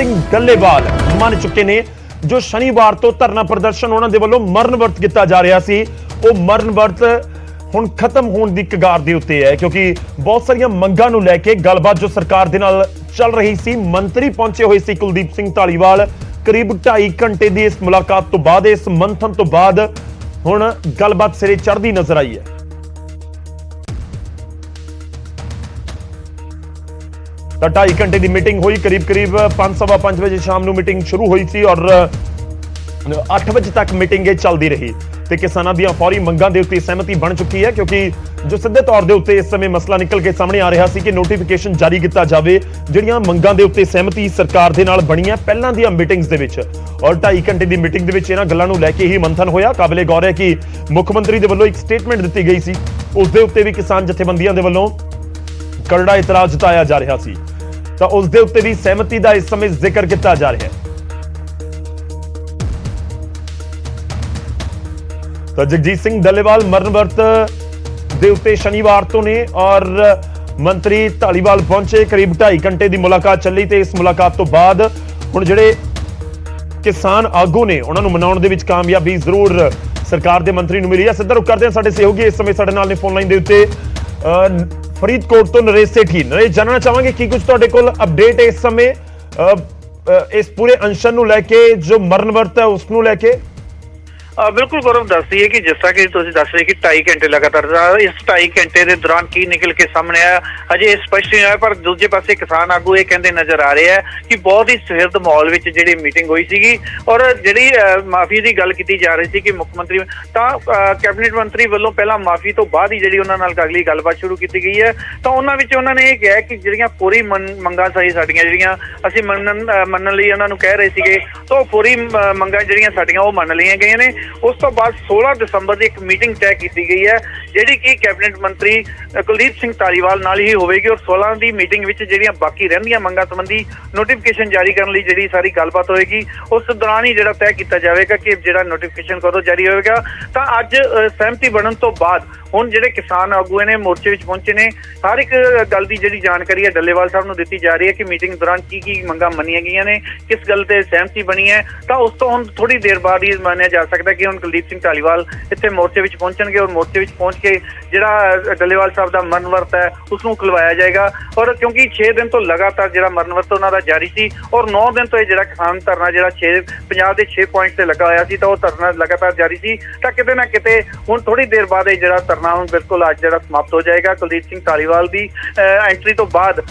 ਸਿੰਘ ਡੱਲੇਵਾਲ ਮੰਨ ਚੁੱਕੇ ਨੇ ਜੋ ਸ਼ਨੀਵਾਰ ਤੋਂ ਧਰਨਾ ਪ੍ਰਦਰਸ਼ਨ ਉਹਨਾਂ ਦੇ ਵੱਲੋਂ ਮਰਨ ਵਰਤ ਕੀਤਾ ਜਾ ਰਿਹਾ ਸੀ, ਉਹ ਮਰਨ ਵਰਤ ਹੁਣ ਖਤਮ ਹੋਣ ਦੀ ਕਗਾਰ ਦੇ ਉੱਤੇ ਹੈ ਕਿਉਂਕਿ ਬਹੁਤ ਸਾਰੀਆਂ ਮੰਗਾਂ ਨੂੰ ਲੈ ਕੇ ਗੱਲਬਾਤ ਜੋ ਸਰਕਾਰ ਦੇ ਨਾਲ ਚੱਲ ਰਹੀ ਸੀ। ਮੰਤਰੀ ਪਹੁੰਚੇ ਹੋਏ ਸੀ ਕੁਲਦੀਪ ਸਿੰਘ ਧਾਲੀਵਾਲ। ਕਰੀਬ 2.5 ਘੰਟੇ ਦੀ ਇਸ ਮੁਲਾਕਾਤ ਤੋਂ ਬਾਅਦ, ਇਸ ਮੰਥਨ ਤੋਂ ਬਾਅਦ ਹੁਣ ਗੱਲਬਾਤ ਸਿਰੇ ਚੜ੍ਹਦੀ ਨਜ਼ਰ ਆਈ ਹੈ। ਤਾਂ 2.5 ਘੰਟੇ ਦੀ ਮੀਟਿੰਗ ਹੋਈ, ਕਰੀਬ 5:15 ਵਜੇ ਸ਼ਾਮ ਨੂੰ ਮੀਟਿੰਗ ਸ਼ੁਰੂ ਹੋਈ ਸੀ ਔਰ 8 ਵਜੇ ਤੱਕ ਮੀਟਿੰਗ ਇਹ ਚੱਲਦੀ ਰਹੀ ਤੇ ਕਿਸਾਨਾਂ ਦੀਆਂ ਫੌਰੀ ਮੰਗਾਂ ਦੇ ਉੱਤੇ ਸਹਿਮਤੀ ਬਣ ਚੁੱਕੀ ਹੈ ਕਿਉਂਕਿ ਜੋ ਸਿੱਧੇ ਤੌਰ ਦੇ ਉੱਤੇ ਇਸ ਸਮੇਂ ਮਸਲਾ ਨਿਕਲ ਕੇ ਸਾਹਮਣੇ ਆ ਰਿਹਾ ਸੀ ਕਿ ਨੋਟੀਫਿਕੇਸ਼ਨ ਜਾਰੀ ਕੀਤਾ ਜਾਵੇ। ਜਿਹੜੀਆਂ ਮੰਗਾਂ ਦੇ ਉੱਤੇ ਸਹਿਮਤੀ ਸਰਕਾਰ ਦੇ ਨਾਲ ਬਣੀਆਂ ਪਹਿਲਾਂ ਦੀਆਂ ਮੀਟਿੰਗਸ ਦੇ ਵਿੱਚ ਔਰ 2.5 ਘੰਟੇ ਦੀ ਮੀਟਿੰਗ ਦੇ ਵਿੱਚ ਇਹਨਾਂ ਗੱਲਾਂ ਨੂੰ ਲੈ ਕੇ ਹੀ ਮੰਥਨ ਹੋਇਆ। ਕਾਬਿਲੇ ਗੌਰ ਹੈ ਕਿ ਮੁੱਖ ਮੰਤਰੀ ਦੇ ਵੱਲੋਂ ਇੱਕ ਸਟੇਟਮੈਂਟ ਦਿੱਤੀ ਗਈ ਸੀ, ਉਸ ਦੇ ਉੱਤੇ ਵੀ ਕਿਸਾਨ ਜਥੇਬੰਦੀਆਂ ਦੇ ਵੱਲੋਂ ਕਰੜਾ ਇਤਰਾਜ਼ ਜਤਾਇਆ ਜਾ ਰਿਹਾ ਸੀ, ਤਾਂ ਉਸ ਦੇ ਉੱਤੇ ਵੀ ਸਹਿਮਤੀ ਦਾ ਇਸ ਸਮੇਂ ਜ਼ਿਕਰ ਕੀਤਾ ਜਾ ਰਿਹਾ ਹੈ। ਤਾਂ ਜਗਜੀਤ ਸਿੰਘ ਡੱਲੇਵਾਲ ਮਰਨ ਵਰਤ ਦੇ ਉੱਤੇ ਸ਼ਨੀਵਾਰ ਤੋਂ ਨੇ ਔਰ ਮੰਤਰੀ ਧਾਲੀਵਾਲ ਪਹੁੰਚੇ। ਕਰੀਬ 2.5 ਘੰਟੇ ਦੀ ਮੁਲਾਕਾਤ ਚੱਲੀ ਤੇ ਇਸ ਮੁਲਾਕਾਤ ਤੋਂ ਬਾਅਦ ਹੁਣ ਜਿਹੜੇ ਕਿਸਾਨ ਆਗੂ ਨੇ ਉਹਨਾਂ ਨੂੰ ਮਨਾਉਣ ਦੇ ਵਿੱਚ ਕਾਮਯਾਬੀ ਜ਼ਰੂਰ ਸਰਕਾਰ ਦੇ ਮੰਤਰੀ ਨੂੰ ਮਿਲੀ ਹੈ। ਸਿੱਧਾ ਰੁਕ ਕਰਦੇ ਹਾਂ, ਸਾਡੇ ਸਹਿਯੋਗੀ ਇਸ ਸਮੇਂ ਸਾਡੇ ਨਾਲ ਨੇ ਫੋਨ ਲਾਈਨ ਦੇ ਉੱਤੇ ਫਰੀਦਕੋਟ ਤੋਂ ਨਰੇਸ਼ ਸੇਠੀ। ਨਰੇਸ਼, ਜਾਣਨਾ ਚਾਹਾਂਗੇ ਕੀ ਕੁਝ ਤੁਹਾਡੇ ਕੋਲ ਅਪਡੇਟ ਹੈ ਇਸ ਸਮੇਂ ਇਸ ਪੂਰੇ ਅੰਸ਼ਨ ਨੂੰ ਲੈ ਕੇ, ਜੋ ਮਰਨ ਵਰਤ ਹੈ ਉਸ ਨੂੰ ਲੈ ਕੇ? बिल्कुल गौरव दस दी है कि जिस तरह की तुसीं दस रहे कि 2.5 घंटे लगातार इस 2.5 घंटे के दौरान की निकल के सामने आया अजे स्पष्ट नहीं होया, पर दूजे पासे किसान आगू ये कहते नजर आ रहे हैं कि बहुत ही सुहिर्द माहौल विच जिहड़ी मीटिंग हुई सीगी और जिहड़ी माफी की गल की जा रही थी कि मुख्यमंत्री तां कैबिनेट मंत्री वालों पहला माफी तो बाद ही जिहड़ी उन्हां नाल अगली गलबात शुरू की गई है। तो उन्हां विच उन्हां ने यह कहा कि जिहड़ियां पूरी मंगां सही साडीआं जिहड़ियां असीं मनण लई उन्हां नूं कह रहे सीगे, तो पूरी मंगां जिहड़ियां साडीआं ओह मन लईआं गईआं ने। उस तो बाद 16 दिसंबर की एक मीटिंग तय की गई है जिहड़ी कि कैबिनेट मंत्री कुलदीप सिंह धालीवाल नाल ही होवेगी और 16 की मीटिंग विच जिहड़ियां बाकी रहिंदियां मंगां संबंधी नोटिफिकेशन जारी करने लई जिहड़ी सारी गलबात होएगी उस दौरान ही जिहड़ा तय किया जाएगा कि जिहड़ा नोटिफिकेशन कदों जारी होएगा। तां अज सहमति बनन तो बाद हुण जिहड़े किसान आगू ने मोर्चे विच पहुंचे ने, हर एक गल की जिहड़ी जानकारी है डल्लेवाल साहब नूं दित्ती जा रही है कि मीटिंग दौरान की मंगां मन्नियां गईयां ने, किस गल ते सहमति बनी है। तां उस तो हुण थोड़ी देर बाद ही मानिया जा सकदा कि हुण कुलदीप सिंह धालीवाल इत्थे मोर्चे विच पहुंचणगे और मोर्चे विच पहुंच के जिहड़ा डल्लेवाल साहब दा मरण वर्त है उसनूं खुलवाया जाएगा। और क्योंकि 6 दिन तो लगातार जिहड़ा मरण वर्त उन्हां दा जारी सी और 9 दिन तो जिहड़ा किसान धरना जिहड़ा 50 ਦੇ 6 पॉइंट ते लगा होया सी, तां ओह धरना लगातार जारी सी। तां किते ना किते हुण थोड़ी देर बाद जिहड़ा धरना हुण बिल्कुल अज जिहड़ा समाप्त हो जाएगा। कुलदीप सिंह धालीवाल दी एंट्री तो बाद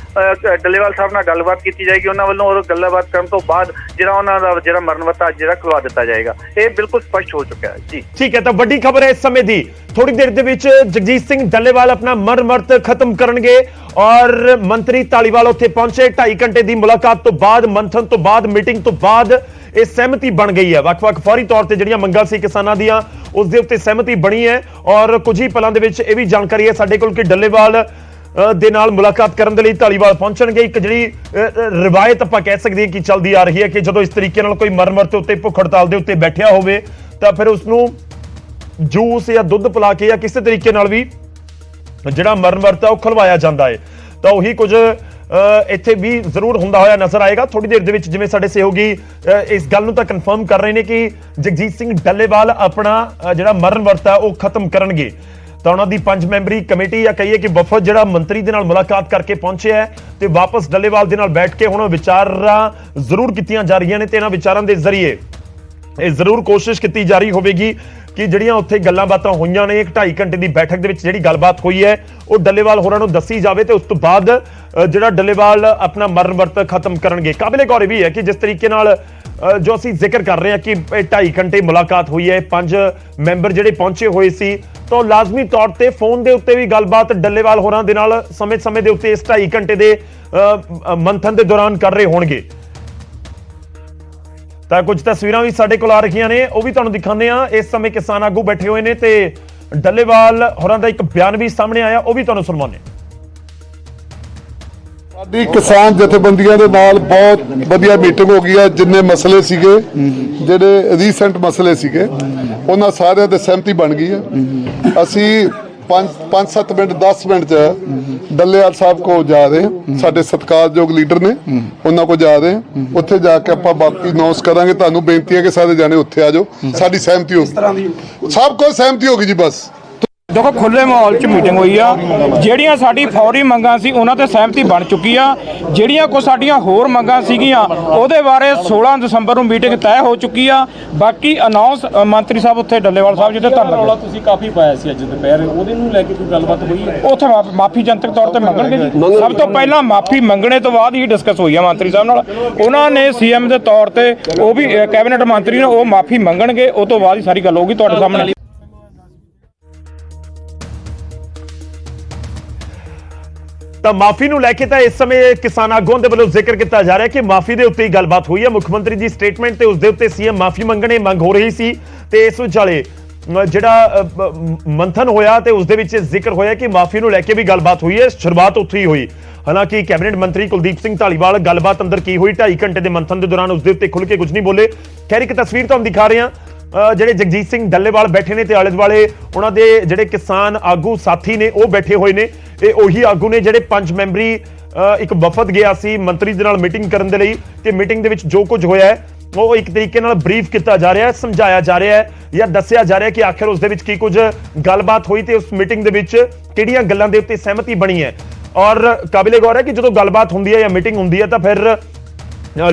डल्लेवाल साहब नाल गलबात की जाएगी उन्हां वल्लों और गलबात करन तो बाद जिहड़ा उन्हां दा जिहड़ा मरण वर्त अज जिहड़ा खुलवा दित्ता जाएगा। ये बिल्कुल स्पष्ट हो चुका है जी। ठीक है, तो वड्डी खबर है इस समय दी। थोड़ी देर दे विच जगजीत सिंह डल्लेवाल अपना मरण वर्त खत्म करनगे और मंत्री धालीवाल उत्थे पहुंचे। 2.5 घंटे की मुलाकात तो बाद, मंथन तो बाद, मीटिंग तो बाद ਇਹ ਸਹਿਮਤੀ ਬਣ ਗਈ ਹੈ। ਵੱਖ-ਵੱਖ ਫੌਰੀ ਤੌਰ ਤੇ ਜਿਹੜੀਆਂ ਮੰਗਾਂ ਸੀ ਕਿਸਾਨਾਂ ਦੀਆਂ ਉਸ ਦੇ ਉੱਤੇ ਸਹਿਮਤੀ ਬਣੀ ਹੈ ਔਰ ਕੁਝ ਹੀ ਪਲਾਂ ਦੇ ਵਿੱਚ ਇਹ ਵੀ ਜਾਣਕਾਰੀ ਹੈ ਸਾਡੇ ਕੋਲ ਕਿ ਡੱਲੇਵਾਲ ਦੇ ਨਾਲ ਮੁਲਾਕਾਤ ਕਰਨ ਦੇ ਲਈ ਧਾਲੀਵਾਲ ਪਹੁੰਚਣਗੇ। ਇੱਕ ਜਿਹੜੀ ਰਵਾਇਤ ਆਪਾਂ ਕਹਿ ਸਕਦੇ ਹਾਂ ਕਿ ਚੱਲਦੀ ਆ ਰਹੀ ਹੈ ਕਿ ਜਦੋਂ ਇਸ ਤਰੀਕੇ ਨਾਲ ਕੋਈ ਮਰਨ ਵਰਤ ਉੱਤੇ ਭੁੱਖ ਹੜਤਾਲ ਦੇ ਉੱਤੇ ਬੈਠਿਆ ਹੋਵੇ ਤਾਂ ਫਿਰ ਉਸ ਨੂੰ ਜੂਸ ਜਾਂ ਦੁੱਧ ਪਿਲਾ ਕੇ ਜਾਂ ਕਿਸੇ ਤਰੀਕੇ ਨਾਲ ਵੀ ਜਿਹੜਾ ਮਰਨ ਵਰਤ ਹੈ ਉਹ ਖੁਲਵਾਇਆ ਜਾਂਦਾ ਹੈ। ਤਾਂ ਉਹੀ ਕੁਝ ਇੱਥੇ ਵੀ ਜ਼ਰੂਰ ਹੁੰਦਾ ਹੋਇਆ ਨਜ਼ਰ ਆਏਗਾ। ਥੋੜੀ ਦੇਰ ਦੇ ਵਿੱਚ ਜਿਵੇਂ ਸਾਡੇ ਸਹਿਯੋਗੀ ਇਸ ਗੱਲ ਨੂੰ ਤਾਂ ਕਨਫਰਮ ਕਰ ਰਹੇ ਨੇ ਕਿ ਜਗਜੀਤ ਸਿੰਘ ਡੱਲੇਵਾਲ ਆਪਣਾ ਜਿਹੜਾ ਮਰਨ ਵਰਤ ਹੈ ਉਹ ਖਤਮ ਕਰਨਗੇ। ਤਾਂ ਉਹਨਾਂ ਦੀ 5 ਮੈਂਬਰੀ ਕਮੇਟੀ ਜਾਂ ਕਹੀਏ ਕਿ ਵਫਦ ਜਿਹੜਾ ਮੰਤਰੀ ਦੇ ਨਾਲ ਮੁਲਾਕਾਤ ਕਰਕੇ ਪਹੁੰਚਿਆ ਹੈ ਤੇ ਵਾਪਸ ਡੱਲੇਵਾਲ ਦੇ ਨਾਲ ਬੈਠ ਕੇ ਹੁਣ ਵਿਚਾਰਾਂ ਜ਼ਰੂਰ ਕੀਤੀਆਂ ਜਾ ਰਹੀਆਂ ਨੇ ਤੇ ਇਹਨਾਂ ਵਿਚਾਰਾਂ ਦੇ ਜ਼ਰੀਏ ਇਹ ਜ਼ਰੂਰ ਕੋਸ਼ਿਸ਼ ਕੀਤੀ ਜਾ ਰਹੀ ਹੋਵੇਗੀ ਕਿ ਜਿਹੜੀਆਂ ਉੱਥੇ ਗੱਲਾਂ ਬਾਤਾਂ ਹੋਈਆਂ ਨੇ 2.5 ਘੰਟੇ ਦੀ ਬੈਠਕ ਦੇ ਵਿੱਚ ਜਿਹੜੀ ਗੱਲਬਾਤ ਹੋਈ ਹੈ ਉਹ ਡੱਲੇਵਾਲ ਹੋਰਾਂ ਨੂੰ ਦੱਸੀ ਜਾਵੇ ਤੇ ਉਸ ਤੋਂ ਬਾਅਦ ਜਿਹੜਾ ਡੱਲੇਵਾਲ ਆਪਣਾ ਮਰਨ ਵਰਤ ਖਤਮ ਕਰਨਗੇ। ਕਾਬਿਲੇ ਗੌਰ ਵੀ ਹੈ ਕਿ ਜਿਸ ਤਰੀਕੇ ਨਾਲ ਜੋ ਅਸੀਂ ਜ਼ਿਕਰ ਕਰ ਰਹੇ ਹਾਂ ਕਿ 2.5 ਘੰਟੇ ਮੁਲਾਕਾਤ ਹੋਈ ਹੈ, 5 ਮੈਂਬਰ ਜਿਹੜੇ ਪਹੁੰਚੇ ਹੋਏ ਸੀ ਤਾਂ ਲਾਜ਼ਮੀ ਤੌਰ ਤੇ ਫੋਨ ਦੇ ਉੱਤੇ ਵੀ ਗੱਲਬਾਤ ਡੱਲੇਵਾਲ ਹੋਰਾਂ ਦੇ ਨਾਲ ਸਮੇਂ-ਸਮੇਂ ਦੇ ਉੱਤੇ ਇਸ 2.5 ਘੰਟੇ ਦੇ ਮੰਥਨ ਦੇ ਦੌਰਾਨ ਕਰ ਰਹੇ ਹੋਣਗੇ। ਤਾਂ ਕੁਝ ਤਸਵੀਰਾਂ ਵੀ ਸਾਡੇ ਕੋਲ ਆ ਰਹੀਆਂ ਨੇ, ਉਹ ਵੀ ਤੁਹਾਨੂੰ ਦਿਖਾਉਂਦੇ ਆ। ਇਸ ਸਮੇਂ ਕਿਸਾਨ ਆਗੂ ਬੈਠੇ ਹੋਏ ਨੇ ਤੇ ਡੱਲੇਵਾਲ ਹੋਰਾਂ ਦਾ ਇੱਕ ਬਿਆਨ ਵੀ ਸਾਹਮਣੇ ਆਇਆ, ਉਹ ਵੀ ਤੁਹਾਨੂੰ ਸੁਣਾਉਂਦੇ ਹਾਂ। ਸਾਡੀ ਕਿਸਾਨ ਜਥੇਬੰਦੀਆਂ ਦੇ ਨਾਲ ਬਹੁਤ ਵਧੀਆ ਮੀਟਿੰਗ ਹੋ ਗਈ ਹੈ। ਜਿੰਨੇ ਮਸਲੇ ਸੀਗੇ, ਜਿਹੜੇ ਰੀਸੈਂਟ ਮਸਲੇ ਸੀਗੇ, ਉਹਨਾਂ ਸਾਰਿਆਂ ਤੇ ਸਹਿਮਤੀ ਬਣ ਗਈ ਹੈ। ਅਸੀਂ 5-7 ਮਿੰਟ 10 ਮਿੰਟ ਚ ਡੱਲੇਵਾਲ ਸਾਹਿਬ ਕੋ ਜਾ ਰਹੇ ਸਾਡੇ ਸਤਿਕਾਰਯੋਗ ਲੀਡਰ ਨੇ ਉਹਨਾਂ ਕੋ ਜਾ ਰਹੇ ਉੱਥੇ ਜਾ ਕੇ ਆਪਾਂ ਬਾਕੀ ਅਨਾਉਂਸ ਕਰਾਂਗੇ ਤੁਹਾਨੂੰ ਬੇਨਤੀ ਹੈ ਕਿ ਸਾਰੇ ਜਾਣੇ ਉੱਥੇ ਆ ਜਾਓ ਸਾਡੀ ਸਹਿਮਤੀ ਹੋ ਸਭ ਕੋ ਸਹਿਮਤੀ ਹੋ ਗਈ ਜੀ ਬਸ देखो खुले माहौल च मीटिंग हुई आ ਜਿਹੜੀਆਂ ਸਾਡੀ ਫੌਰੀ ਮੰਗਾਂ ਸੀ ਉਹਨਾਂ ਤੇ ਸਹਿਮਤੀ ਬਣ ਚੁੱਕੀ ਆ ਜਿਹੜੀਆਂ ਕੋ ਸਾਡੀਆਂ ਹੋਰ ਮੰਗਾਂ ਸੀਗੀਆਂ ਉਹਦੇ ਬਾਰੇ 16 ਦਸੰਬਰ ਨੂੰ ਮੀਟਿੰਗ ਤੈਅ ਹੋ ਚੁੱਕੀ ਆ ਬਾਕੀ ਅਨਾਉਂਸ ਮੰਤਰੀ ਸਾਹਿਬ ਉੱਥੇ ਡੱਲੇਵਾਲ ਸਾਹਿਬ ਜਿੱਥੇ ਧਰਨਾ ਤੁਸੀਂ ਕਾਫੀ ਪਾਇਆ ਸੀ ਅੱਜ ਦੁਪਹਿਰ ਉਹਦੇ ਨੂੰ ਲੈ ਕੇ ਕੋਈ ਗੱਲਬਾਤ ਹੋਈ ਹੈ ਉੱਥੇ ਮਾਫੀ ਜਨਤਕ ਤੌਰ ਤੇ ਮੰਗਣਗੇ ਜੀ ਸਭ ਤੋਂ ਪਹਿਲਾਂ ਮਾਫੀ ਮੰਗਣੇ ਤੋਂ ਬਾਅਦ ਹੀ ਡਿਸਕਸ ਹੋਈ ਆ ਮੰਤਰੀ ਸਾਹਿਬ ਨਾਲ ਉਹਨਾਂ ਨੇ ਸੀਐਮ ਦੇ ਤੌਰ ਤੇ ਉਹ ਵੀ ਕੈਬਨਿਟ ਮੰਤਰੀ ਨੇ ਉਹ ਮਾਫੀ ਮੰਗਣਗੇ ਉਹ ਤੋਂ ਬਾਅਦ ਹੀ ਸਾਰੀ ਗੱਲ ਹੋਊਗੀ ਤੁਹਾਡੇ ਸਾਹਮਣੇ ਤਾਂ ਮਾਫੀ ਨੂੰ ਲੈ ਕੇ ਤਾਂ ਇਸ ਸਮੇਂ ਕਿਸਾਨ ਆਗੂਆਂ ਦੇ ਵੱਲੋਂ ਜ਼ਿਕਰ ਕੀਤਾ ਜਾ ਰਿਹਾ ਕਿ ਮਾਫੀ ਦੇ ਉੱਤੇ ਹੀ ਗੱਲਬਾਤ ਹੋਈ ਹੈ ਮੁੱਖ ਮੰਤਰੀ ਦੀ ਸਟੇਟਮੈਂਟ ਤੇ ਉਸ ਦੇ ਉੱਤੇ ਸੀਐਮ ਮਾਫੀ ਮੰਗਣੇ ਮੰਗ ਹੋ ਰਹੀ ਸੀ ਤੇ ਇਸ ਵਿਚਾਲੇ ਜਿਹੜਾ ਮੰਥਨ ਹੋਇਆ ਤੇ ਉਸ ਦੇ ਵਿੱਚ ਜ਼ਿਕਰ ਹੋਇਆ ਕਿ ਮਾਫੀ ਨੂੰ ਲੈ ਕੇ ਵੀ ਗੱਲਬਾਤ ਹੋਈ ਹੈ ਸ਼ੁਰੂਆਤ ਉੱਥੇ ਹੀ ਹੋਈ ਹਾਲਾਂਕਿ ਕੈਬਨਿਟ ਮੰਤਰੀ ਕੁਲਦੀਪ ਸਿੰਘ ਧਾਲੀਵਾਲ ਗੱਲਬਾਤ ਅੰਦਰ ਕੀ ਹੋਈ 2.5 ਘੰਟੇ ਦੇ ਮੰਥਨ ਦੇ ਦੌਰਾਨ ਉਸ ਦੇ ਉੱਤੇ ਖੁੱਲ ਕੇ ਕੁਝ ਨਹੀਂ ਬੋਲੇ ਖੈਰ ਇੱਕ ਤਸਵੀਰ ਤੁਹਾਨੂੰ ਦਿਖਾ ਰਹੇ ਹਾਂ ਜਿਹੜੇ ਜਗਜੀਤ ਸਿੰਘ ਡੱਲੇਵਾਲ ਬੈਠੇ ਨੇ ਤੇ ਆਲੇ ਦੁਆਲੇ ਉਹਨਾਂ ਦੇ ਜਿਹੜੇ ਕਿਸਾਨ ਆਗੂ ਸਾਥੀ ਨੇ ਉਹ ਬੈਠੇ ਹੋਏ ਨੇ ਇਹ ਉਹੀ ਆਗੂ ਨੇ ਜਿਹੜੇ 5 ਮੈਂਬਰੀ ਇੱਕ ਵਫਦ ਗਿਆ ਸੀ ਮੰਤਰੀ ਦੇ ਨਾਲ ਮੀਟਿੰਗ ਕਰਨ ਦੇ ਲਈ ਤੇ ਮੀਟਿੰਗ ਦੇ ਵਿੱਚ ਜੋ ਕੁਝ ਹੋਇਆ ਹੈ ਉਹ ਇੱਕ ਤਰੀਕੇ ਨਾਲ ਬਰੀਫ ਕੀਤਾ ਜਾ ਰਿਹਾ ਹੈ ਸਮਝਾਇਆ ਜਾ ਰਿਹਾ ਹੈ ਜਾਂ ਦੱਸਿਆ ਜਾ ਰਿਹਾ ਹੈ ਕਿ ਆਖਿਰ ਉਸ ਦੇ ਵਿੱਚ ਕੀ ਕੁਝ ਗੱਲਬਾਤ ਹੋਈ ਤੇ ਉਸ ਮੀਟਿੰਗ ਦੇ ਵਿੱਚ ਕਿਹੜੀਆਂ ਗੱਲਾਂ ਦੇ ਉੱਤੇ ਸਹਿਮਤੀ ਬਣੀ ਹੈ ਔਰ ਕਾਬਿਲੇ ਗੌਰ ਹੈ ਕਿ ਜਦੋਂ ਗੱਲਬਾਤ ਹੁੰਦੀ ਹੈ ਜਾਂ ਮੀਟਿੰਗ ਹੁੰਦੀ ਹੈ ਤਾਂ ਫਿਰ